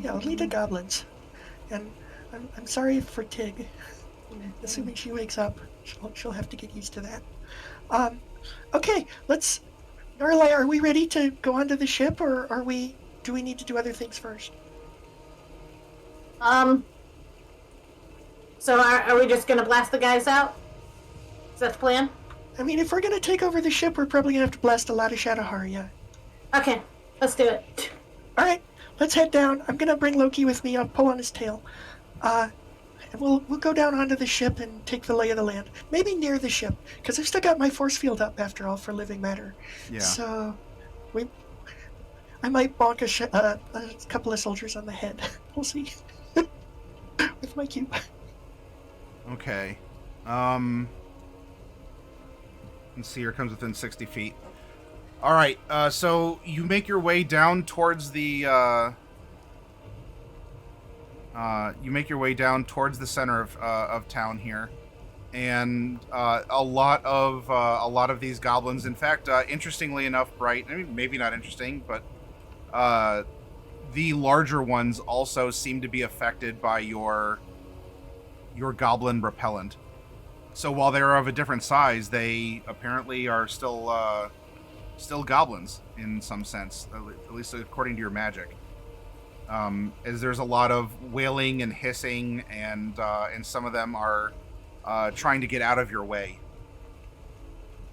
[SPEAKER 5] Yeah, I'll lead the goblins. And I'm sorry for Tig. Assuming she wakes up, she'll have to get used to that. Okay, let's... Norlai, are we ready to go onto the ship, or do we need to do other things first?
[SPEAKER 3] So are we just gonna blast the guys out? Is that the plan?
[SPEAKER 5] I mean, if we're gonna take over the ship, we're probably gonna have to blast a lot of Shadowhar, yeah.
[SPEAKER 3] Okay, let's do it.
[SPEAKER 5] Alright, let's head down. I'm gonna bring Loki with me. I'll pull on his tail. And we'll go down onto the ship and take the lay of the land. Maybe near the ship, because I've still got my force field up, after all, for living matter.
[SPEAKER 1] Yeah.
[SPEAKER 5] So, I might bonk a couple of soldiers on the head. We'll see. With my cube.
[SPEAKER 1] Okay. Let's see, here comes within 60 feet. All right, so you make your way down towards the center of town here, and a lot of these goblins. In fact, interestingly enough, Bright. I mean, maybe not interesting, but the larger ones also seem to be affected by your goblin repellent. So while they're of a different size, they apparently are still goblins in some sense, at least according to your magic. As there's a lot of wailing and hissing, and some of them are trying to get out of your way.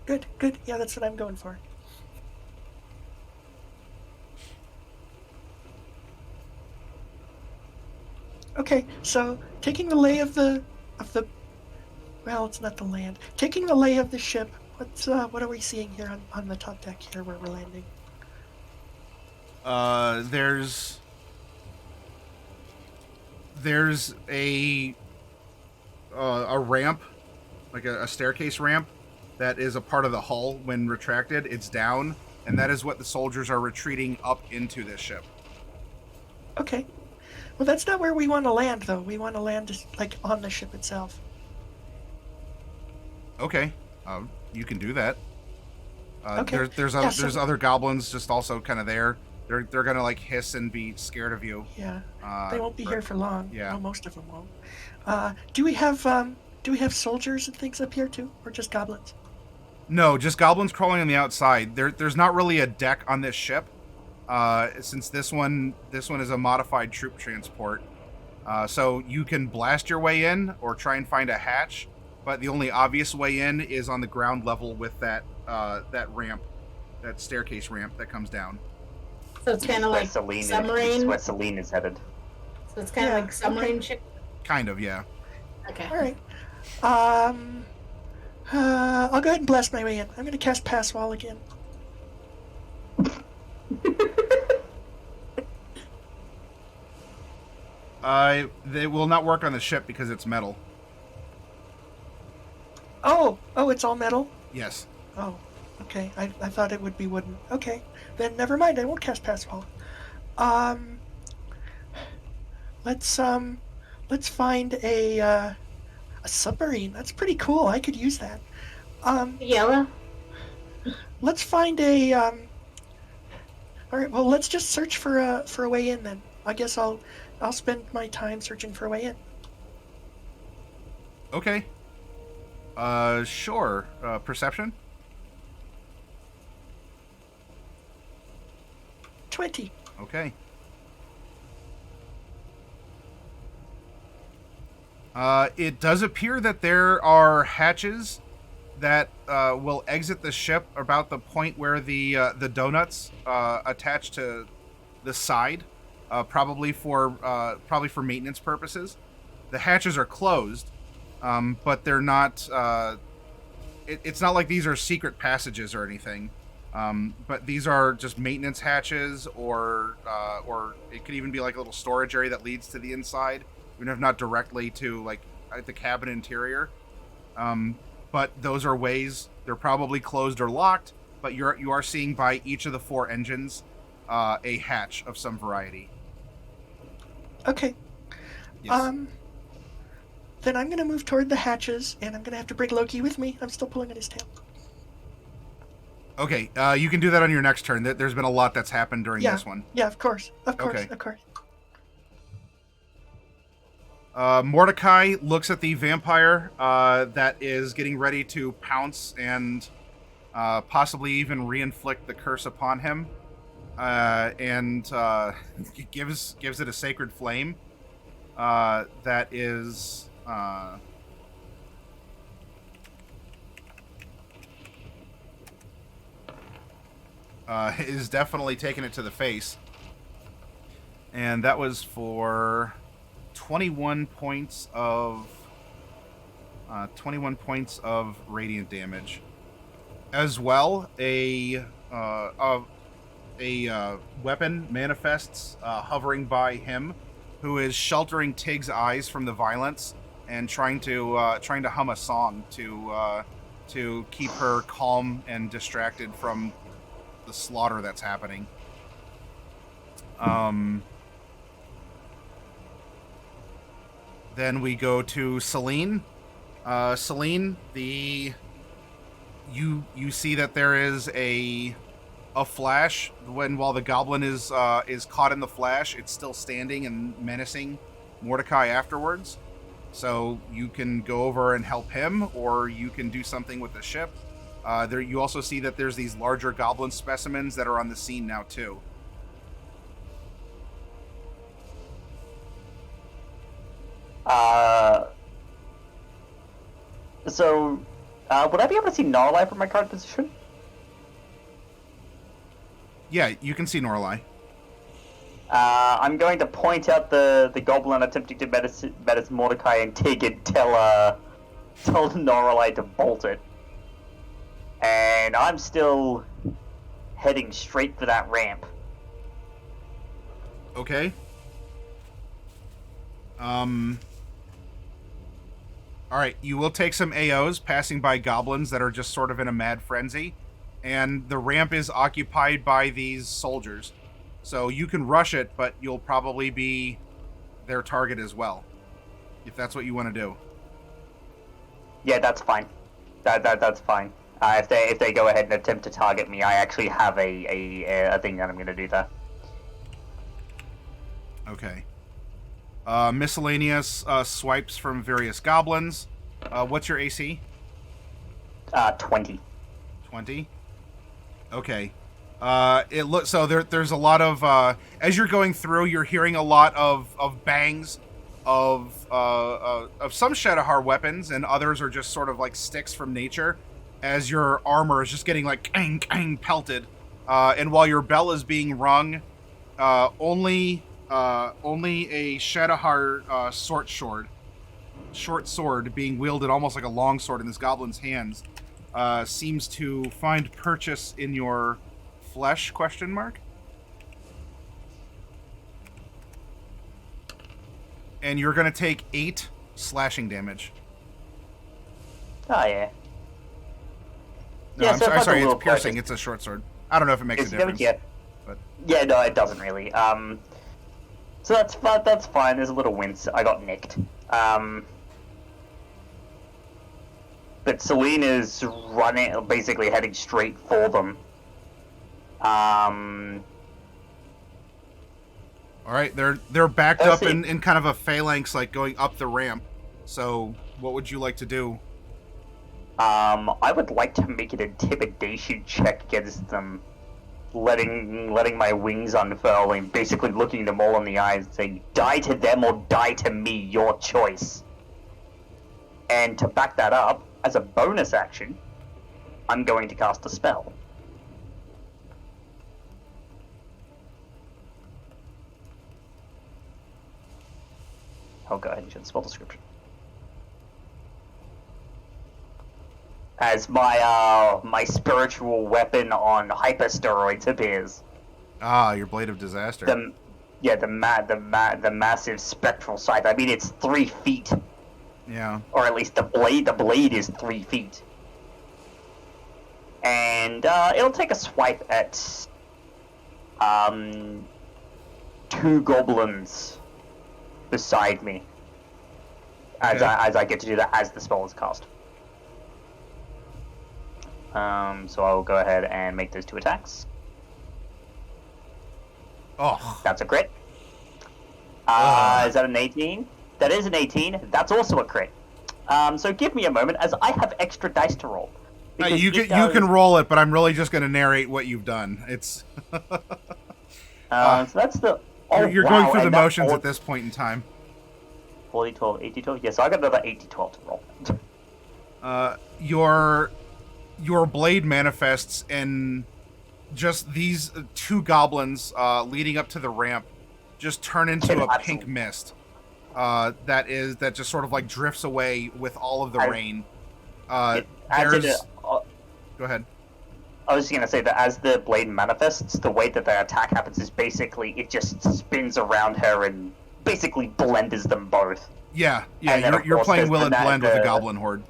[SPEAKER 5] Good. Yeah, that's what I'm going for. Okay, so taking the lay of the well, it's not the land. Taking the lay of the ship. What are we seeing here on the top deck here where we're landing?
[SPEAKER 1] There's a ramp, like a staircase ramp, that is a part of the hull. When retracted, it's down, and that is what the soldiers are retreating up into this ship.
[SPEAKER 5] Okay. Well, that's not where we want to land, though. We want to land just, like, on the ship itself.
[SPEAKER 1] Okay, you can do that.
[SPEAKER 5] Okay.
[SPEAKER 1] There's other goblins just also kind of there. They're gonna like hiss and be scared of you.
[SPEAKER 5] Yeah. They won't be here for long.
[SPEAKER 1] Yeah.
[SPEAKER 5] No, most of them won't. Do we have soldiers and things up here too, or just goblins?
[SPEAKER 1] No, just goblins crawling on the outside. There's not really a deck on this ship, since this one is a modified troop transport. So you can blast your way in or try and find a hatch, but the only obvious way in is on the ground level with that ramp, that staircase ramp that comes down.
[SPEAKER 3] So it's kind of like submarine.
[SPEAKER 4] Where Celine is headed.
[SPEAKER 3] So it's kind of like submarine ship.
[SPEAKER 1] Kind of, yeah.
[SPEAKER 3] Okay.
[SPEAKER 5] All right. I'll go ahead and blast my way in. I'm going to cast Pass Wall again.
[SPEAKER 1] They will not work on the ship because it's metal.
[SPEAKER 5] Oh, it's all metal?
[SPEAKER 1] Yes.
[SPEAKER 5] Oh, okay. I thought it would be wooden. Okay, then never mind. I won't cast Pass Wall. Let's find a submarine. That's pretty cool. I could use that.
[SPEAKER 3] Yellow.
[SPEAKER 5] Let's find a all right. Well, let's just search for a way in then. I guess I'll spend my time searching for a way in.
[SPEAKER 1] Okay. Sure. Perception?
[SPEAKER 5] 20.
[SPEAKER 1] Okay. It does appear that there are hatches that will exit the ship about the point where the donuts attach to the side, probably for maintenance purposes. The hatches are closed, but they're not. It's not like these are secret passages or anything. But these are just maintenance hatches, or it could even be like a little storage area that leads to the inside, even if not directly to like the cabin interior. But those are ways. They're probably closed or locked. But you are seeing by each of the 4 engines a hatch of some variety.
[SPEAKER 5] Okay.
[SPEAKER 1] Yes.
[SPEAKER 5] Then I'm gonna move toward the hatches, and I'm gonna have to bring Loki with me. I'm still pulling at his tail.
[SPEAKER 1] Okay, you can do that on your next turn. There's been a lot that's happened during this one.
[SPEAKER 5] Yeah, of course.
[SPEAKER 1] Okay.
[SPEAKER 5] Of course.
[SPEAKER 1] Mordecai looks at the vampire that is getting ready to pounce and possibly even re-inflict the curse upon him, and gives it a sacred flame that is definitely taking it to the face, and that was for 21 points of 21 points of radiant damage. As well, a weapon manifests hovering by him, who is sheltering Tig's eyes from the violence and trying to hum a song to keep her calm and distracted from the slaughter that's happening. Then we go to Celine. Celine, you see that there is a flash while the goblin is caught in the flash. It's still standing and menacing Mordecai afterwards. So you can go over and help him, or you can do something with the ship. You also see that there's these larger goblin specimens that are on the scene now too.
[SPEAKER 4] Would I be able to see Gnarly from my current position?
[SPEAKER 1] Yeah, you can see Norlai.
[SPEAKER 4] I'm going to point out the goblin attempting to menace Mordecai and Tig and tell Gnarly to bolt it. And I'm still heading straight for that ramp.
[SPEAKER 1] Okay. Alright, you will take some AOs passing by goblins that are just sort of in a mad frenzy. And the ramp is occupied by these soldiers. So you can rush it, but you'll probably be their target as well. If that's what you want to do.
[SPEAKER 4] Yeah, that's fine. That's fine. If they go ahead and attempt to target me, I actually have a thing that I'm going to do there.
[SPEAKER 1] Okay. Miscellaneous swipes from various goblins. What's your AC?
[SPEAKER 4] 20.
[SPEAKER 1] 20. Okay. It looks so there's a lot of as you're going through, you're hearing a lot of bangs of some Shadowheart weapons, and others are just sort of like sticks from nature, as your armor is just getting like kang, kang, pelted. And while your bell is being rung, only a Shadowheart short sword being wielded almost like a long sword in this goblin's hands seems to find purchase in your flesh, ? And you're going to take 8 slashing damage.
[SPEAKER 4] Oh, yeah.
[SPEAKER 1] No,
[SPEAKER 4] Yeah,
[SPEAKER 1] I'm
[SPEAKER 4] so if I
[SPEAKER 1] sorry,
[SPEAKER 4] do a
[SPEAKER 1] it's piercing.
[SPEAKER 4] focus-
[SPEAKER 1] It's a short sword. I don't know if it makes a difference.
[SPEAKER 4] Yeah.
[SPEAKER 1] But
[SPEAKER 4] Yeah, no, it doesn't really. So that's fine. There's a little wince. I got nicked. But Celine is running, basically heading straight for them.
[SPEAKER 1] all right, they're backed
[SPEAKER 4] Let's
[SPEAKER 1] up
[SPEAKER 4] see.
[SPEAKER 1] in kind of a phalanx, like going up the ramp. So, what would you like to do?
[SPEAKER 4] I would like to make an intimidation check against them, letting my wings unfurl and basically looking them all in the eyes and saying, "Die to them or die to me, your choice." And to back that up, as a bonus action, I'm going to cast a spell. Oh, go ahead and show the spell description. As my spiritual weapon on hypersteroids appears.
[SPEAKER 1] Ah, your Blade of Disaster.
[SPEAKER 4] The massive spectral scythe. I mean, it's 3 feet
[SPEAKER 1] Yeah.
[SPEAKER 4] Or at least the blade is 3 feet. And it'll take a swipe at 2 goblins beside me. As
[SPEAKER 1] Okay.
[SPEAKER 4] I get to do that as the spell is cast. So I will go ahead and make those 2 attacks.
[SPEAKER 1] Oh.
[SPEAKER 4] That's a crit. Is that an 18? That is an 18. That's also a crit. So give me a moment as I have extra dice to roll. Because
[SPEAKER 1] You can roll it, but I'm really just going to narrate what you've done. It's
[SPEAKER 4] so that's the... Oh,
[SPEAKER 1] you're
[SPEAKER 4] wow,
[SPEAKER 1] going through the
[SPEAKER 4] and that
[SPEAKER 1] motions at this point in time.
[SPEAKER 4] 40, 12, 80, 12. Yeah, so I got another 80, 12 to roll.
[SPEAKER 1] Your blade manifests in just these 2 goblins leading up to the ramp just turn into a
[SPEAKER 4] Absolutely.
[SPEAKER 1] pink mist that just sort of like drifts away with all of the rain. Go ahead.
[SPEAKER 4] I was just going to say that as the blade manifests, the way that the attack happens is basically it just spins around her and basically blends them both.
[SPEAKER 1] Yeah,
[SPEAKER 4] And then, of
[SPEAKER 1] you're
[SPEAKER 4] course,
[SPEAKER 1] playing
[SPEAKER 4] there's
[SPEAKER 1] Will and
[SPEAKER 4] the-
[SPEAKER 1] Blend with a
[SPEAKER 4] the-
[SPEAKER 1] goblin horde.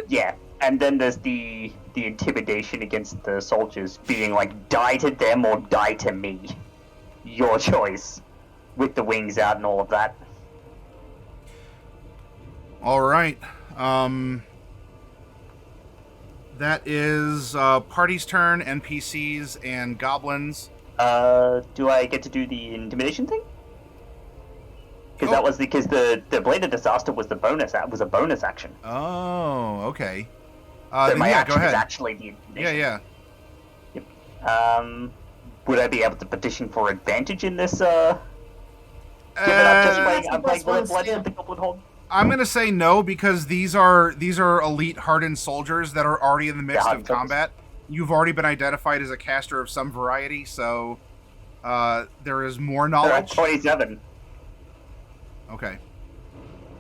[SPEAKER 4] Yeah, and then there's the intimidation against the soldiers being like, die to them or die to me. Your choice. With the wings out and all of that.
[SPEAKER 1] All right. That is party's turn, NPCs and goblins.
[SPEAKER 4] Do I get to do the intimidation thing? Because that was because the blade of disaster was a bonus action.
[SPEAKER 1] Oh, okay.
[SPEAKER 4] So
[SPEAKER 1] Then
[SPEAKER 4] my
[SPEAKER 1] yeah,
[SPEAKER 4] action
[SPEAKER 1] go ahead.
[SPEAKER 4] is actually the intimidation.
[SPEAKER 1] Yeah.
[SPEAKER 4] Would I be able to petition for advantage in this? Given I'm playing Will and Blend with the Goblin Horde.
[SPEAKER 1] I'm gonna say no because these are elite hardened soldiers that are already in the midst of combat. You've already been identified as a caster of some variety, so there is more
[SPEAKER 4] They're at
[SPEAKER 1] knowledge.
[SPEAKER 4] 27.
[SPEAKER 1] Okay.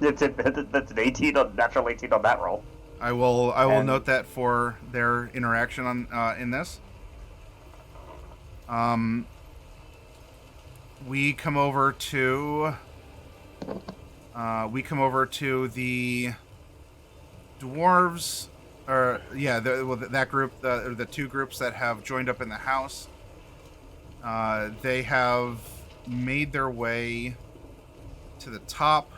[SPEAKER 4] That's an 18 on natural 18 on that roll.
[SPEAKER 1] I will
[SPEAKER 4] And-
[SPEAKER 1] note that for their interaction on in this. We come over to the dwarves, or yeah, that group, the 2 groups that have joined up in the house. They have made their way to the top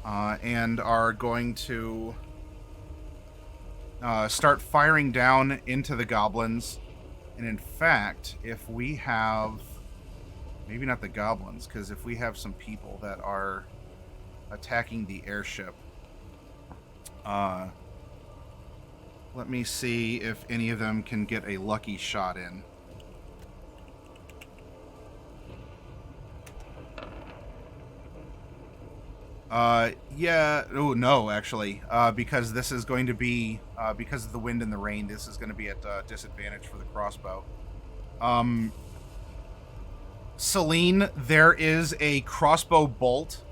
[SPEAKER 1] and are going to start firing down into the goblins. And in fact, if we have, maybe not the goblins, because if we have some people that are attacking the airship, let me see if any of them can get a lucky shot in. Yeah. Oh, no, actually. Because this is going to be, because of the wind and the rain, this is going to be at disadvantage for the crossbow. Celine, there is a crossbow bolt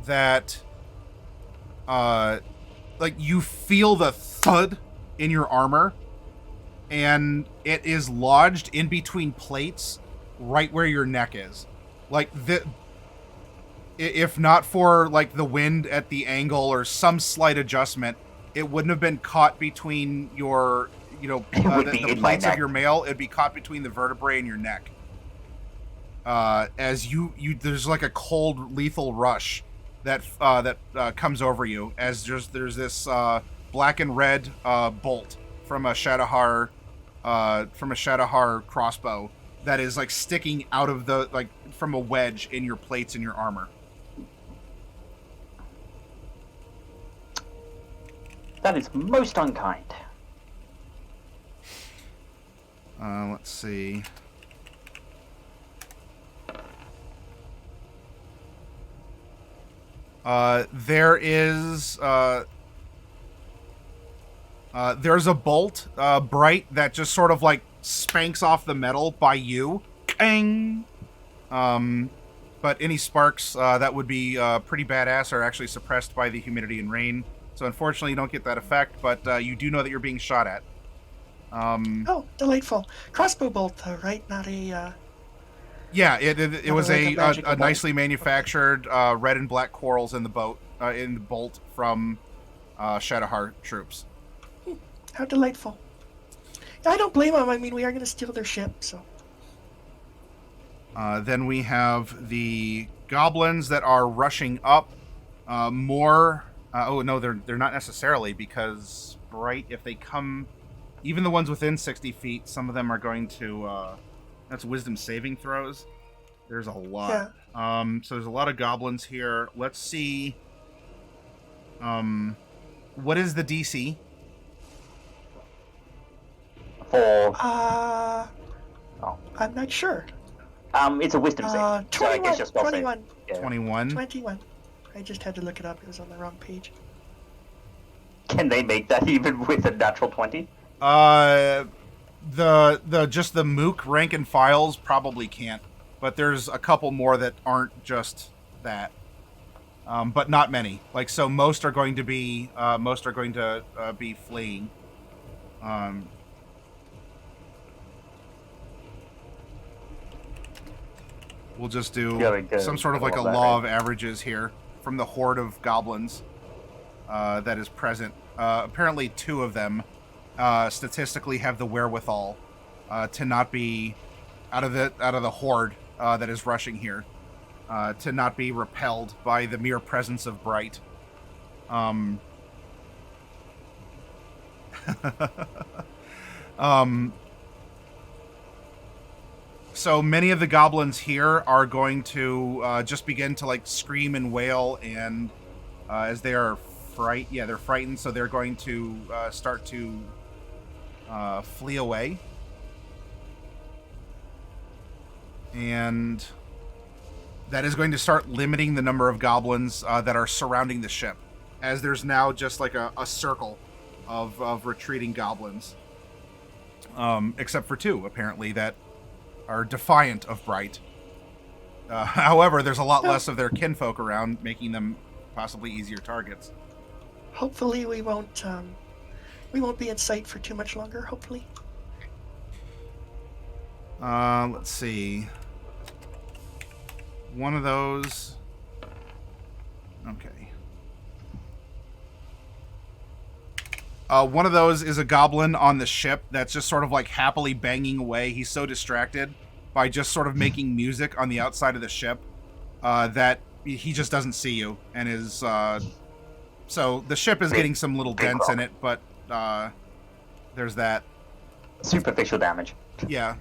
[SPEAKER 1] that, like, you feel the thud in your armor, and it is lodged in between plates right where your neck is. Like, if not for like the wind at the angle or some slight adjustment, it wouldn't have been caught between your, the plates of your mail. It'd be caught between the vertebrae and your neck. As you there's like a cold, lethal rush that comes over you as there's this black and red bolt from a Shadowhar crossbow that is like sticking out of from a wedge in your plates and your armor.
[SPEAKER 4] That is most unkind.
[SPEAKER 1] Let's see. There's a bolt, bright, that just sort of like spanks off the metal by you. Kang! But any sparks that would be pretty badass are actually suppressed by the humidity and rain. So unfortunately you don't get that effect, but you do know that you're being shot at.
[SPEAKER 5] Oh, delightful. Crossbow bolt, though, right? Not a...
[SPEAKER 1] Yeah, it was
[SPEAKER 5] like a
[SPEAKER 1] a
[SPEAKER 5] magical bolt.
[SPEAKER 1] nicely manufactured red and black corals in the boat in the bolt from Shadowheart troops.
[SPEAKER 5] How delightful. I don't blame them. I mean, we are going to steal their ship, so.
[SPEAKER 1] Then we have the goblins that are rushing up. More. Oh no, they're not necessarily, because if they come, even the ones within 60 feet, some of them are going to. That's wisdom saving throws. There's a lot.
[SPEAKER 5] Yeah.
[SPEAKER 1] So there's a lot of goblins here. Let's see. What is the DC?
[SPEAKER 4] For
[SPEAKER 5] I'm not sure.
[SPEAKER 4] it's a wisdom save. So I
[SPEAKER 5] 21.
[SPEAKER 4] guess just spell save.
[SPEAKER 5] 21.
[SPEAKER 4] Yeah.
[SPEAKER 1] 21.
[SPEAKER 5] 21. I just had to look it up. It was on the wrong page.
[SPEAKER 4] Can they make that even with a natural 20?
[SPEAKER 1] Just the mook rank and files probably can't, but there's a couple more that aren't just that. But not many. Like, so most are going to be be fleeing. We'll just do some sort of like a law of averages here from the horde of goblins that is present. Apparently 2 of them statistically have the wherewithal to not be out of the horde that is rushing here, to not be repelled by the mere presence of Bright. So many of the goblins here are going to just begin to like scream and wail, and as they are they're frightened, so they're going to start to flee away. And that is going to start limiting the number of goblins that are surrounding the ship, as there's now just like a circle of retreating goblins. Except for 2, apparently, that are defiant of Bright. However, there's a lot less of their kinfolk around, making them possibly easier targets.
[SPEAKER 5] Hopefully we won't be in sight for too much longer, hopefully.
[SPEAKER 1] Let's see. One of those. Okay. One of those is a goblin on the ship that's just sort of like happily banging away. He's so distracted by just sort of making music on the outside of the ship that he just doesn't see you, and is so the ship is getting some little dents in it, but there's that.
[SPEAKER 4] Superficial damage.
[SPEAKER 1] Yeah.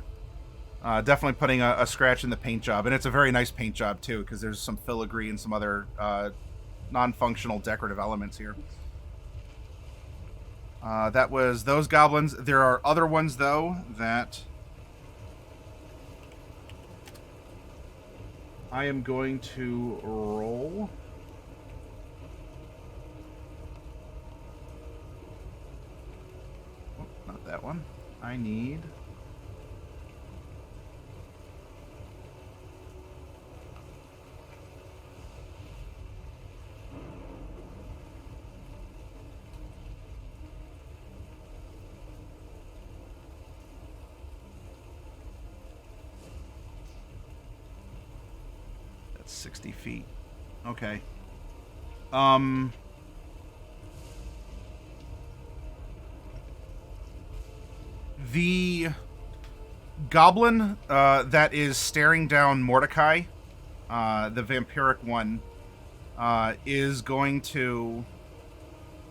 [SPEAKER 1] Definitely putting a scratch in the paint job, and it's a very nice paint job too, because there's some filigree and some other non-functional decorative elements here. That was those goblins. There are other ones though that I am going to roll. Oh, not that one. I need. That's 60 feet. Okay. The goblin that is staring down Mordecai, the vampiric one, is going to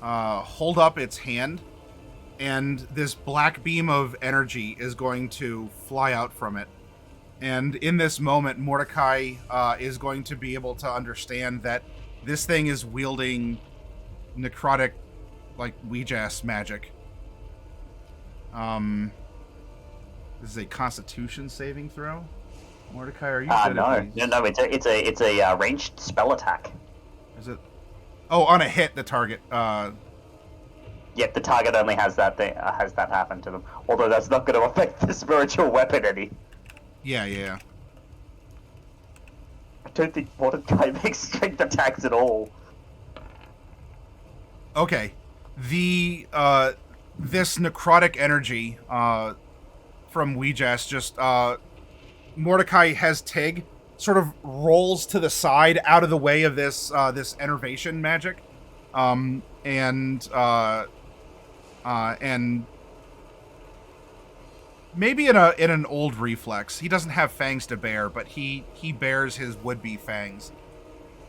[SPEAKER 1] hold up its hand, and this black beam of energy is going to fly out from it. And in this moment, Mordecai is going to be able to understand that this thing is wielding necrotic, like, Ouija-ass magic. This is a Constitution saving throw. Mordecai, are you good at these?
[SPEAKER 4] No. It's a ranged spell attack.
[SPEAKER 1] Is it? Oh, on a hit, the target.
[SPEAKER 4] Yep, the target only has that happen to them. Although that's not going to affect the spiritual weapon any.
[SPEAKER 1] Yeah.
[SPEAKER 4] I don't think Mordecai makes strength attacks at all.
[SPEAKER 1] Okay. The this necrotic energy from Ouija's just Mordecai has Tig sort of rolls to the side out of the way of this this enervation magic, and maybe in an old reflex. He doesn't have fangs to bear, but he bears his would-be fangs.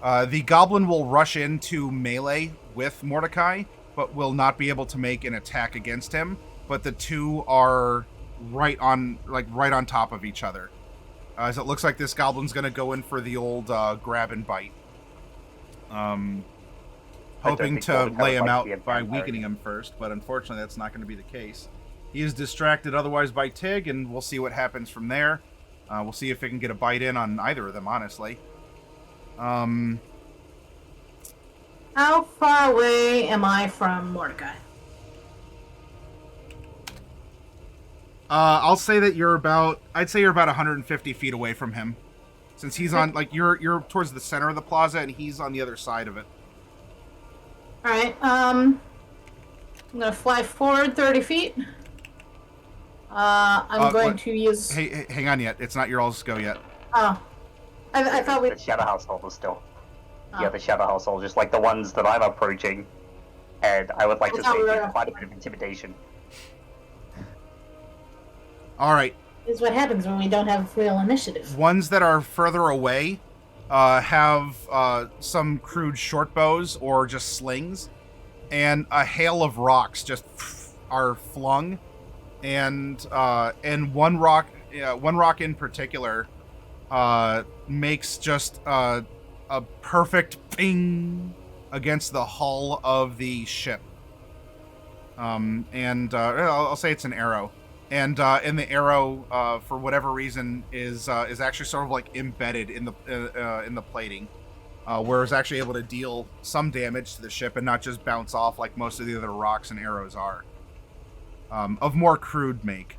[SPEAKER 1] The goblin will rush into melee with Mordecai, but will not be able to make an attack against him. But the two are right on top of each other. As it looks like this goblin's going to go in for the old grab and bite. Hoping to lay him out by weakening him first, but unfortunately that's not going to be the case. He is distracted otherwise by Tig, and we'll see what happens from there. We'll see if it can get a bite in on either of them, honestly.
[SPEAKER 3] How far away am I from Mordecai?
[SPEAKER 1] I'll say that you're about 150 feet away from him. Since he's on, like, you're towards the center of the plaza, and he's on the other side of it.
[SPEAKER 3] Alright, I'm gonna fly forward 30 feet. I'm going to use...
[SPEAKER 1] Hey, hang on yet. It's not your all's go yet.
[SPEAKER 3] Oh. I thought we...
[SPEAKER 4] The Shadow Household is still.
[SPEAKER 3] Oh.
[SPEAKER 4] Yeah, the Shadow Household, just like the ones that I'm approaching. And I would like to say there's quite a bit of intimidation.
[SPEAKER 1] Alright.
[SPEAKER 3] Is what happens when we don't have real initiative.
[SPEAKER 1] Ones that are further away have some crude short bows or just slings, and a hail of rocks just are flung, and one rock in particular makes just a perfect ping against the hull of the ship. I'll say it's an arrow. And the arrow, for whatever reason, is actually sort of like embedded in the plating, where it's actually able to deal some damage to the ship and not just bounce off like most of the other rocks and arrows are. Of more crude make.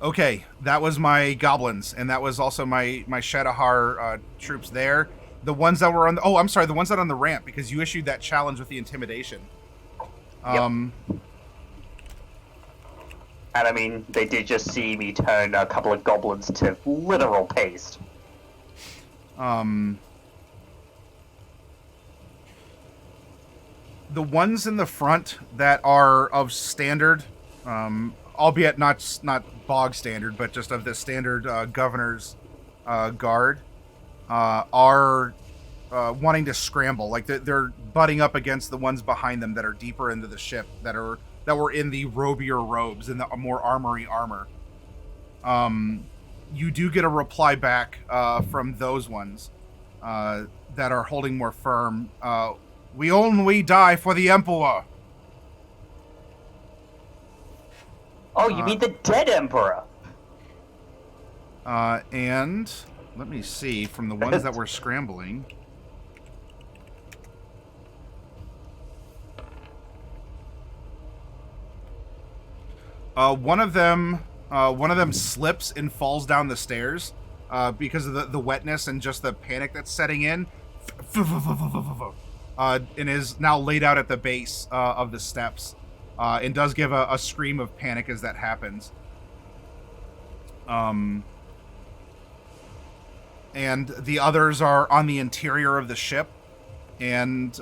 [SPEAKER 1] Okay, that was my goblins, and that was also my Shadowhar troops there. The ones that were on the the ones that are on the ramp, because you issued that challenge with the intimidation.
[SPEAKER 4] Yep. And I mean, they did just see me turn a couple of goblins to literal paste.
[SPEAKER 1] The ones in the front that are of standard, albeit not bog standard, but just of the standard governor's guard, are wanting to scramble. Like they're butting up against the ones behind them that are deeper into the ship, that were in the robier robes and the more armory armor. You do get a reply back from those ones that are holding more firm. We only die for the Emperor.
[SPEAKER 4] Oh, you mean the dead Emperor?
[SPEAKER 1] And let me see, from the ones that were scrambling. One of them slips and falls down the stairs because of the wetness and just the panic that's setting in, and is now laid out at the base of the steps, and does give a scream of panic as that happens. And the others are on the interior of the ship, and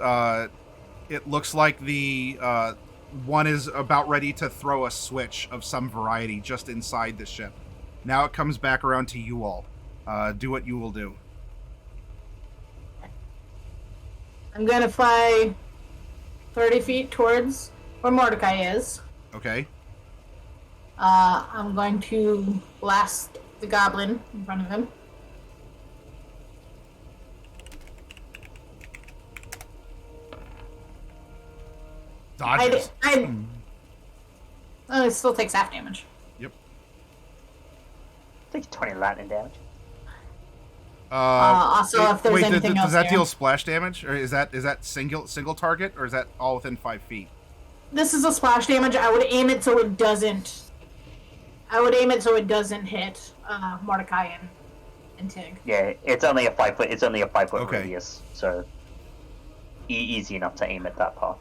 [SPEAKER 1] it looks like the one is about ready to throw a switch of some variety just inside the ship. Now it comes back around to you all. Do what you will do.
[SPEAKER 3] I'm gonna fly 30 feet towards where Mordecai is.
[SPEAKER 1] Okay.
[SPEAKER 3] I'm going to blast the goblin in front of him.
[SPEAKER 1] Dodges.
[SPEAKER 3] Oh, it still takes half damage.
[SPEAKER 1] Yep.
[SPEAKER 4] Takes 20 lightning damage.
[SPEAKER 3] Also, if there's anything else
[SPEAKER 1] does that
[SPEAKER 3] there.
[SPEAKER 1] deal splash damage, or is that single target, or is that all within 5 feet?
[SPEAKER 3] This is a splash damage. I would aim it so it doesn't hit Mordecai and Tig.
[SPEAKER 4] Yeah, it's only a 5 foot. It's only a 5 foot
[SPEAKER 1] Okay.
[SPEAKER 4] radius, so easy enough to aim at that part.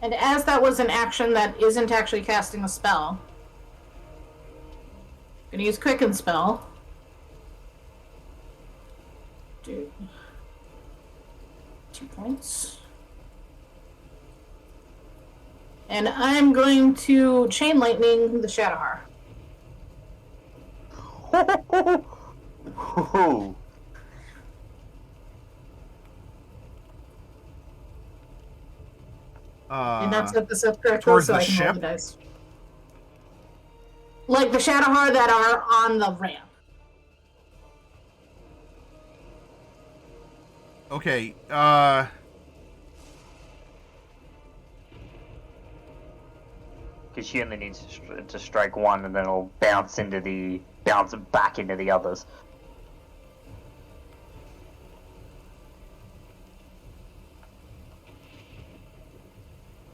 [SPEAKER 3] And as that was an action that isn't actually casting a spell, I'm gonna use Quicken Spell. 2 points. And I'm going to Chain Lightning the Shadowheart.
[SPEAKER 1] Uh,
[SPEAKER 3] Did not set this up correctly,
[SPEAKER 1] towards
[SPEAKER 3] so
[SPEAKER 1] the
[SPEAKER 3] I can roll
[SPEAKER 1] ship?
[SPEAKER 3] the dice. Like the Shadowheart that are on the ramp.
[SPEAKER 1] Okay,
[SPEAKER 4] Because she only needs to strike one, and then it'll bounce back into the others.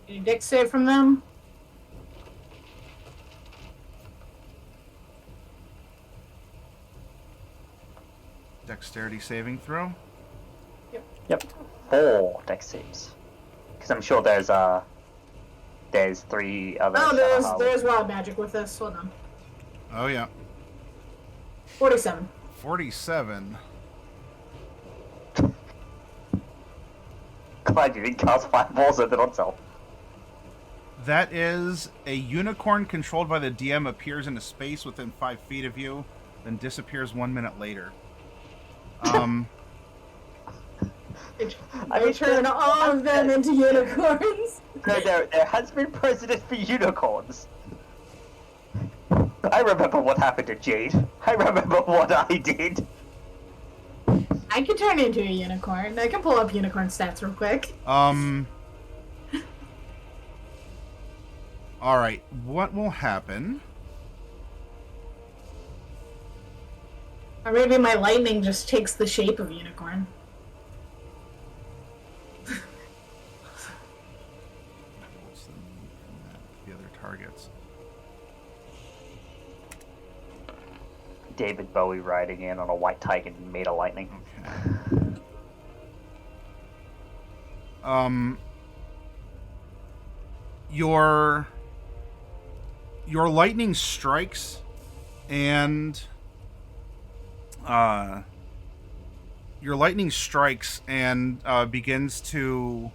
[SPEAKER 3] Any dex save from them?
[SPEAKER 1] dexterity saving throw.
[SPEAKER 4] Yep. 4 dex saves. Because I'm sure there's 3 other.
[SPEAKER 3] Oh, there's wild magic with this. Hold on.
[SPEAKER 1] Oh yeah,
[SPEAKER 3] 47.
[SPEAKER 1] 47.
[SPEAKER 4] Glad you didn't cast fireballs at it on self.
[SPEAKER 1] That is a unicorn controlled by the DM appears in a space within 5 feet of you, then disappears 1 minute later.
[SPEAKER 3] I turn all of them into unicorns.
[SPEAKER 4] There has been precedent for unicorns. I remember what happened to Jade. I remember what I did.
[SPEAKER 3] I can turn into a unicorn. I can pull up unicorn stats real quick.
[SPEAKER 1] Alright, what will happen?
[SPEAKER 3] Or maybe my lightning just takes the shape of a unicorn.
[SPEAKER 1] The other targets.
[SPEAKER 4] David Bowie riding in on a white tiger made of lightning.
[SPEAKER 1] Okay. Your lightning strikes, and begins to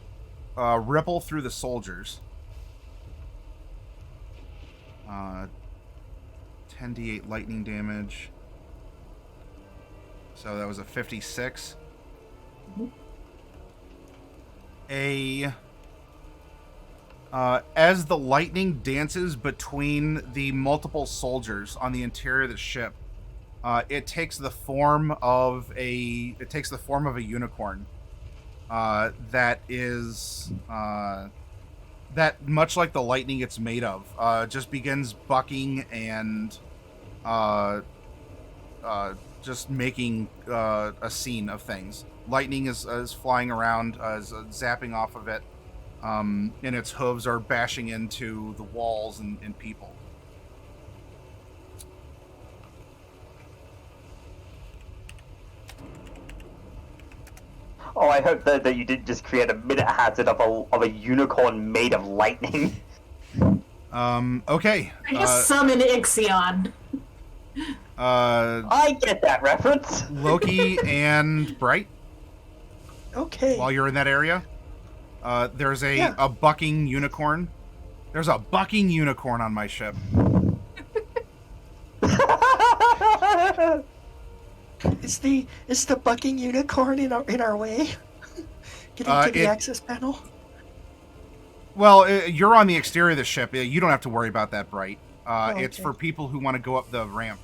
[SPEAKER 1] ripple through the soldiers. 10d8 lightning damage. So that was a 56. As the lightning dances between the multiple soldiers on the interior of the ship, it takes the form of a unicorn. That is that, much like the lightning it's made of, just begins bucking and just making a scene of things. Lightning is flying around, is zapping off of it. And its hooves are bashing into the walls and people.
[SPEAKER 4] Oh, I hope that you didn't just create a minute hazard of a unicorn made of lightning.
[SPEAKER 1] Okay.
[SPEAKER 3] I just summon Ixion.
[SPEAKER 4] I get that reference.
[SPEAKER 1] Loki and Bright,
[SPEAKER 5] Okay.
[SPEAKER 1] while you're in that area, there's a bucking unicorn. There's a bucking unicorn on my ship.
[SPEAKER 5] Is the bucking unicorn in our way? Getting to the access panel?
[SPEAKER 1] Well, you're on the exterior of the ship. You don't have to worry about that, Bright. It's
[SPEAKER 5] okay.
[SPEAKER 1] for people who want to go up the ramp.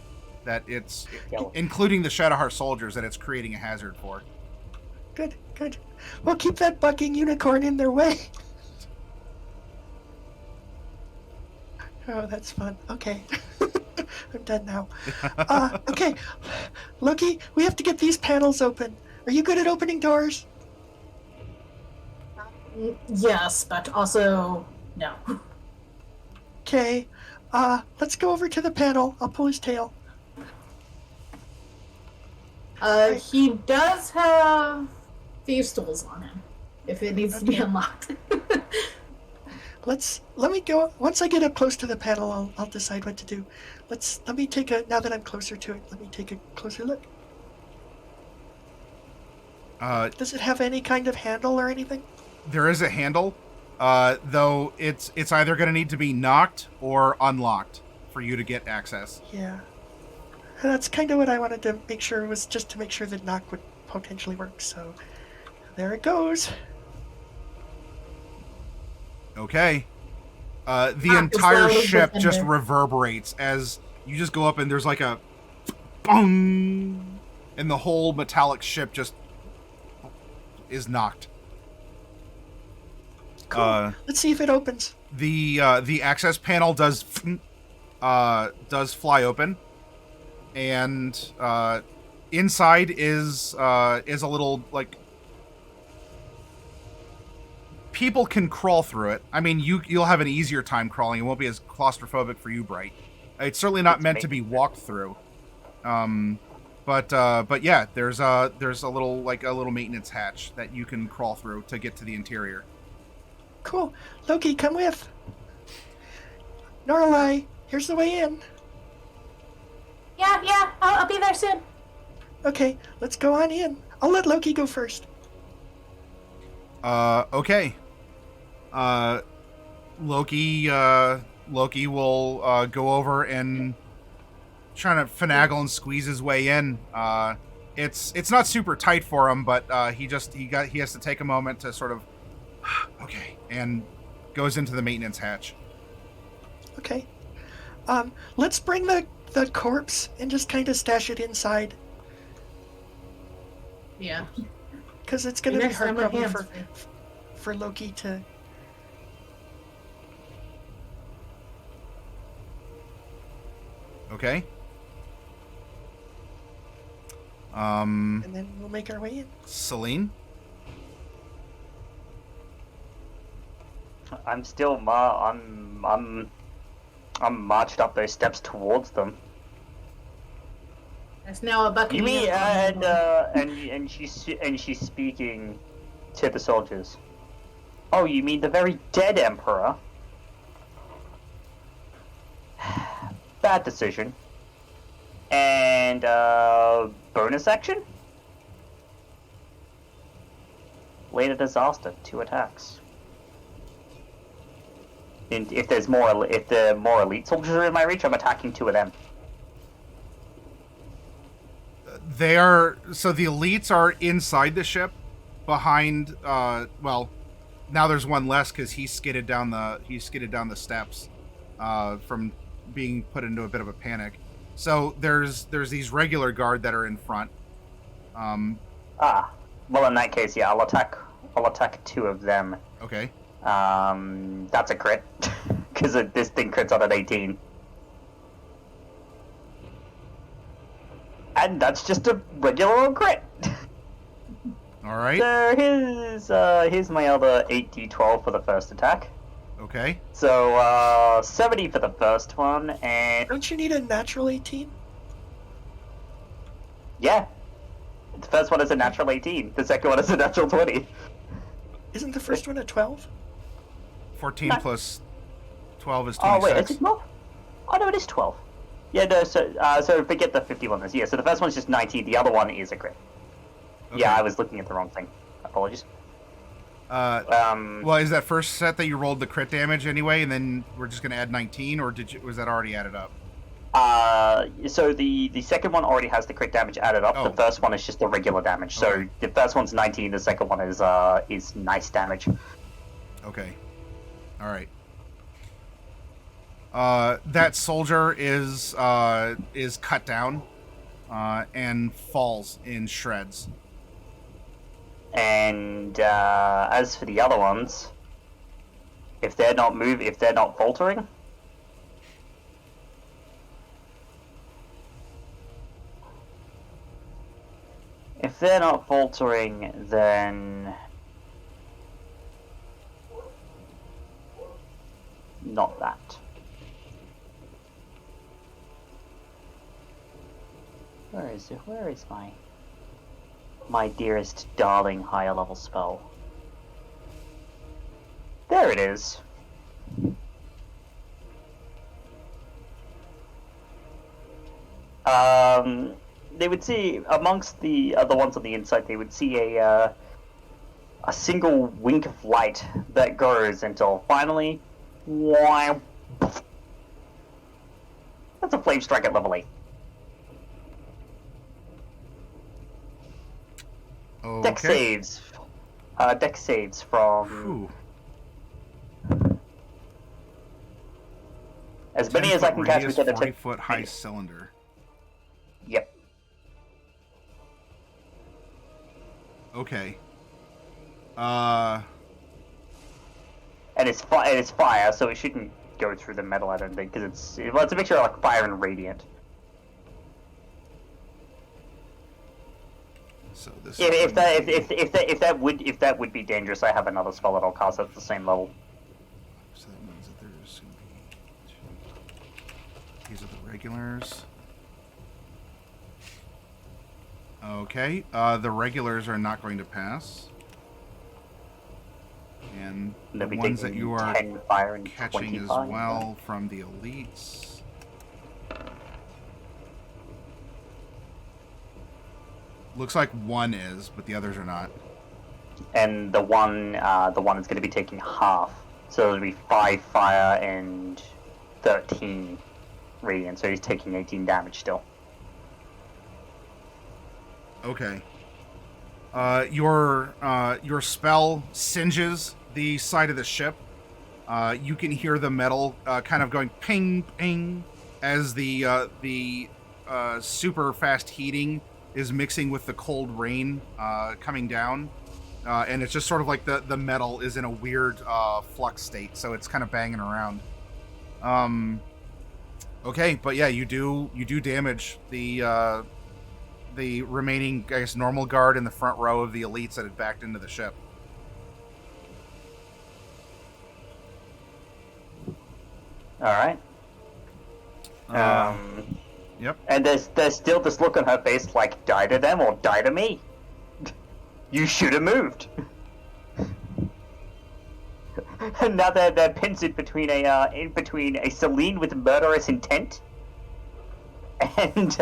[SPEAKER 1] That it's, including the Shadowheart soldiers, that it's creating a hazard for.
[SPEAKER 5] Good. Well, keep that bucking unicorn in their way. Oh, that's fun. Okay. I'm done now. Okay. Loki, we have to get these panels open. Are you good at opening doors?
[SPEAKER 3] Yes, but also no.
[SPEAKER 5] Okay. Let's go over to the panel. I'll pull his tail.
[SPEAKER 3] He does have thieves' tools on him, if it needs to be unlocked.
[SPEAKER 5] Let me go. Once I get up close to the panel, I'll decide what to do. Let me take a, now that I'm closer to it, let me take a closer look. Does it have any kind of handle or anything?
[SPEAKER 1] There is a handle, though it's either going to need to be knocked or unlocked for you to get access.
[SPEAKER 5] Yeah. That's kind of what I wanted to make sure, was just to make sure that knock would potentially work, so there it goes.
[SPEAKER 1] Okay. The
[SPEAKER 3] Knock is
[SPEAKER 1] entire
[SPEAKER 3] loud as
[SPEAKER 1] ship
[SPEAKER 3] the
[SPEAKER 1] just
[SPEAKER 3] thunder.
[SPEAKER 1] reverberates as you just go up and there's like a boom, and the whole metallic ship just is knocked.
[SPEAKER 5] Cool. Let's see if it opens.
[SPEAKER 1] The access panel does fly open, and inside is a little, like, people can crawl through it. I mean, you'll have an easier time crawling. It won't be as claustrophobic for you, Bright. It's certainly not meant to be walked through. But yeah, there's a little, like, a little maintenance hatch that you can crawl through to get to the interior.
[SPEAKER 5] Cool. Loki, come with. Norlai, here's the way in.
[SPEAKER 3] Yeah, I'll be there soon.
[SPEAKER 5] Okay, let's go on in. I'll let Loki go first.
[SPEAKER 1] Okay. Loki will go over and trying to finagle and squeeze his way in. It's not super tight for him, but he has to take a moment to sort of okay, and goes into the maintenance hatch.
[SPEAKER 5] Okay. Let's bring the corpse and just kind of stash it inside,
[SPEAKER 3] Yeah.
[SPEAKER 5] because it's going to be
[SPEAKER 3] Next
[SPEAKER 5] hard
[SPEAKER 3] time my
[SPEAKER 5] probably
[SPEAKER 3] hands
[SPEAKER 5] for Loki to.
[SPEAKER 1] Okay.
[SPEAKER 5] And then we'll make our way in.
[SPEAKER 1] Celine?
[SPEAKER 4] I'm still I'm marched up those steps towards them.
[SPEAKER 3] There's now a bucket.
[SPEAKER 4] You mean and she's speaking to the soldiers. Oh, you mean the very dead emperor? Bad decision. And bonus action? Later disaster, 2 attacks. And if there are more elite soldiers are in my reach, I'm attacking 2 of them.
[SPEAKER 1] So the elites are inside the ship, behind. Well, now there's one less because he skidded down the steps, from being put into a bit of a panic. So there's these regular guard that are in front.
[SPEAKER 4] Well, in that case, yeah, I'll attack 2 of them.
[SPEAKER 1] Okay.
[SPEAKER 4] That's a crit because this thing crits on an 18. And that's just a regular old crit.
[SPEAKER 1] All right.
[SPEAKER 4] So here's my other 8d12 for the first attack.
[SPEAKER 1] Okay.
[SPEAKER 4] So 70 for the first one, and
[SPEAKER 5] Don't you need a natural 18?
[SPEAKER 4] yeah, the first one is a natural 18. The second one is a natural 20.
[SPEAKER 5] Isn't the first one a 12?
[SPEAKER 1] 14
[SPEAKER 4] No.
[SPEAKER 1] plus 12 is
[SPEAKER 4] Oh
[SPEAKER 1] 26.
[SPEAKER 4] wait, is it not? Oh no, it is 12. Yeah, no. So forget the 51 ones. Yeah, so the first one's just 19. The other one is a crit.
[SPEAKER 1] Okay.
[SPEAKER 4] Yeah, I was looking at the wrong thing. Apologies.
[SPEAKER 1] Well, is that first set that you rolled the crit damage anyway, and then we're just going to add 19, or was that already added up?
[SPEAKER 4] So the second one already has the crit damage added up.
[SPEAKER 1] Oh.
[SPEAKER 4] The first one is just the regular damage. So
[SPEAKER 1] Okay.
[SPEAKER 4] the first one's 19. The second one is nice damage.
[SPEAKER 1] Okay. All right. That soldier is cut down and falls in shreds.
[SPEAKER 4] And as for the other ones, if they're not faltering, then not that. Where is it? Where is my dearest darling higher level spell? There it is. They would see amongst the other ones on the inside. They would see a single wink of light that goes until finally, wow! That's a flame strike at level 8.
[SPEAKER 1] Okay.
[SPEAKER 4] Deck saves from as many as I can cast. We get a
[SPEAKER 1] 40-foot high cylinder.
[SPEAKER 4] Yep.
[SPEAKER 1] Okay.
[SPEAKER 4] And it's fire, so it shouldn't go through the metal. I don't think, because it's a mixture of like fire and radiant.
[SPEAKER 1] So this.
[SPEAKER 4] If that would be dangerous, I have another spell that I'll cast at the same level.
[SPEAKER 1] So that means that there's going to be. These are the regulars. Okay, the regulars are not going to pass. And the ones that you are
[SPEAKER 4] 10 fire and
[SPEAKER 1] catching as well from the elites. Looks like one is, but the others are not.
[SPEAKER 4] And the one is going to be taking half. So it'll be 5 fire and 13 radiant. So he's taking 18 damage still.
[SPEAKER 1] Okay. Your spell singes the side of the ship. You can hear the metal kind of going ping, ping as the super fast heating is mixing with the cold rain coming down. And it's just sort of like the metal is in a weird flux state, so it's kind of banging around. Okay, but yeah, you do damage the remaining, I guess, normal guard in the front row of the elites that had backed into the ship.
[SPEAKER 4] All right.
[SPEAKER 1] Yep.
[SPEAKER 4] And there's still this look on her face, like, die to them or die to me. You should have moved. And now they're pinched between a Celine with murderous intent and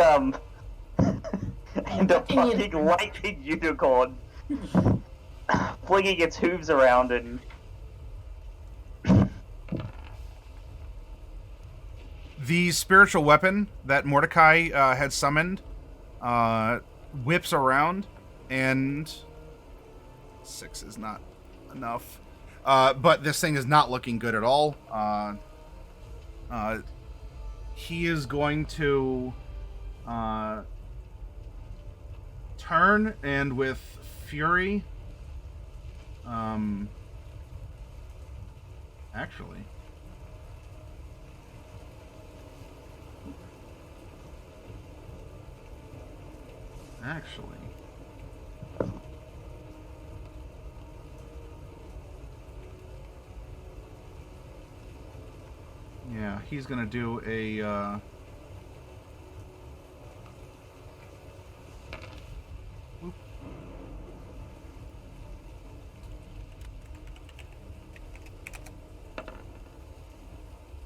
[SPEAKER 4] and a fucking lightning unicorn flinging its hooves around and.
[SPEAKER 1] The spiritual weapon that Mordecai had summoned whips around, and 6 is not enough. But this thing is not looking good at all. He is going to turn and with fury. Actually. Yeah, he's gonna do a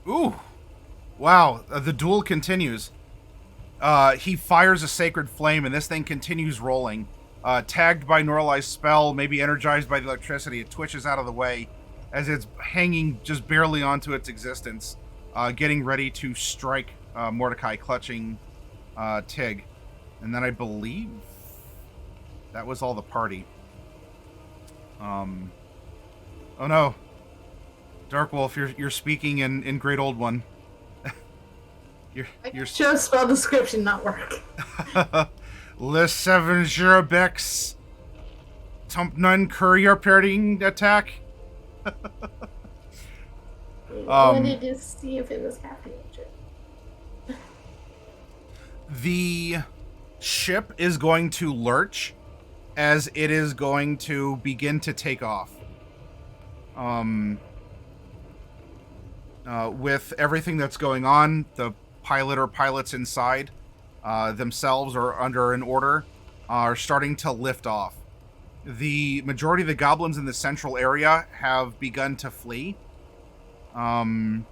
[SPEAKER 1] Ooh! Wow, the duel continues. He fires a sacred flame, and this thing continues rolling. Tagged by Norlai's spell, maybe energized by the electricity, it twitches out of the way as it's hanging just barely onto its existence, getting ready to strike Mordecai, clutching Tig. And then I believe that was all the party. Oh no. Dark Wolf, you're speaking in Great Old One. You're
[SPEAKER 3] just spell description not work.
[SPEAKER 1] Le 7 Jurabex Tumpnun Courier parrying attack.
[SPEAKER 3] I wanted to see if it was happening.
[SPEAKER 1] The ship is going to lurch as it is going to begin to take off. With everything that's going on, the pilot or pilots inside themselves or under an order are starting to lift off. The majority of the goblins in the central area have begun to flee. And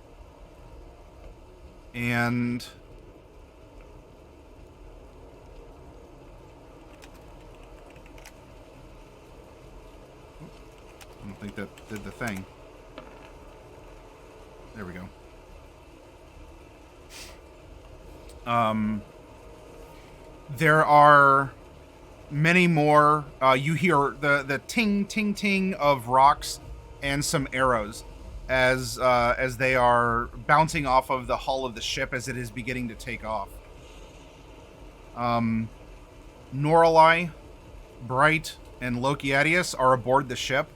[SPEAKER 1] I don't think that did the thing. There we go. There are many more. You hear the ting ting ting of rocks and some arrows as they are bouncing off of the hull of the ship as it is beginning to take off. Norelai, Bright, and Lokiadius are aboard the ship.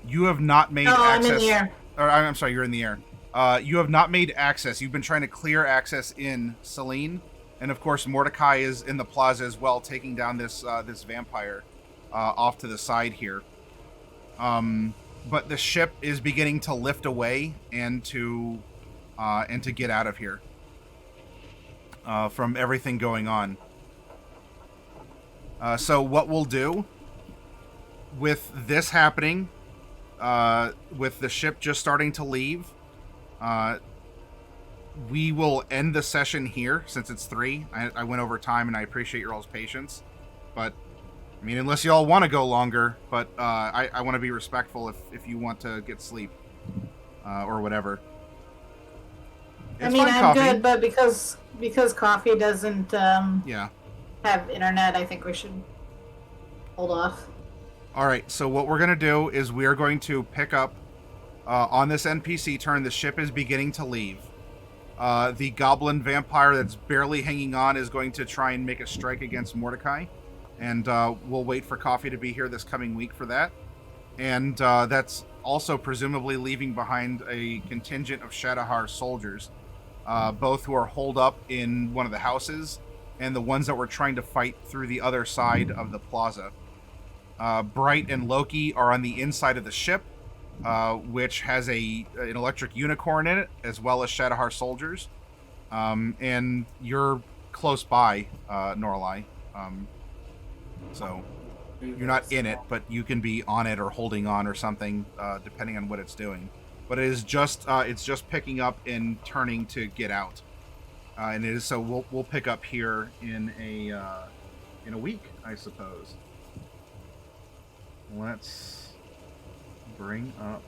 [SPEAKER 1] You have not made access.
[SPEAKER 3] I'm in the air.
[SPEAKER 1] Or, I'm sorry, you're in the air. You have not made access. You've been trying to clear access in Selene. And of course, Mordecai is in the plaza as well, taking down this this vampire off to the side here. But the ship is beginning to lift away and to get out of here from everything going on. So what we'll do with this happening, with the ship just starting to leave, we will end the session here since it's 3. I went over time and I appreciate your all's patience. But, I mean, unless you all want to go longer, but I want to be respectful if you want to get sleep or whatever.
[SPEAKER 3] I mean, I'm good, but because coffee doesn't
[SPEAKER 1] yeah.
[SPEAKER 3] have internet, I think we should hold off.
[SPEAKER 1] All right, so what we're going to do is we are going to pick up on this NPC turn. The ship is beginning to leave. The goblin vampire that's barely hanging on is going to try and make a strike against Mordecai. And we'll wait for Coffee to be here this coming week for that. And that's also presumably leaving behind a contingent of Shadowhar soldiers, both who are holed up in one of the houses and the ones that were trying to fight through the other side of the plaza. Bright and Loki are on the inside of the ship, which has an electric unicorn in it, as well as Shadowhar soldiers. And you're close by, Norlai. So you're not in it, but you can be on it or holding on or something, depending on what it's doing. But it is just it's just picking up and turning to get out. And it is so we'll pick up here in a week, I suppose. Let's bring up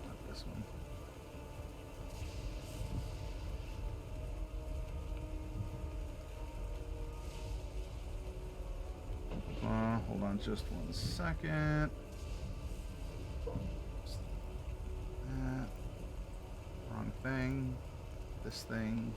[SPEAKER 1] not this one. Hold on just 1 second. That. Wrong thing. This thing.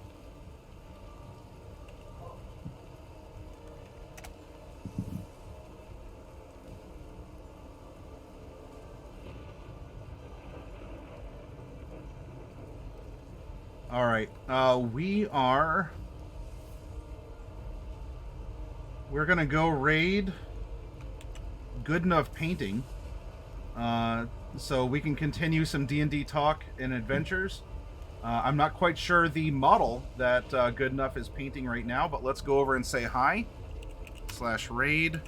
[SPEAKER 1] All right. We're gonna go raid Good Enough Painting, so we can continue some D&D talk and adventures. I'm not quite sure the model that Good Enough is painting right now, but let's go over and say hi. /raid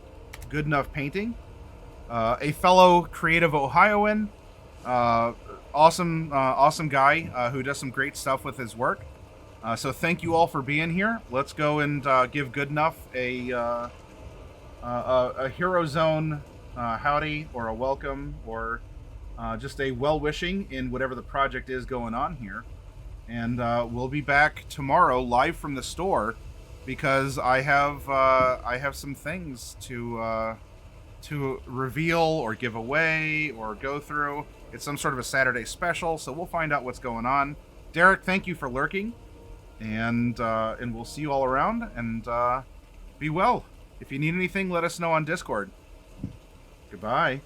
[SPEAKER 1] Good Enough Painting. A fellow creative Ohioan, awesome guy who does some great stuff with his work. So thank you all for being here. Let's go and give Good Enough a Hero Zone howdy, or a welcome, or just a well-wishing in whatever the project is going on here. And we'll be back tomorrow live from the store, because I have some things to reveal or give away or go through. It's some sort of a Saturday special, so we'll find out what's going on. Derek, thank you for lurking, and we'll see you all around, and be well. If you need anything, let us know on Discord. Goodbye.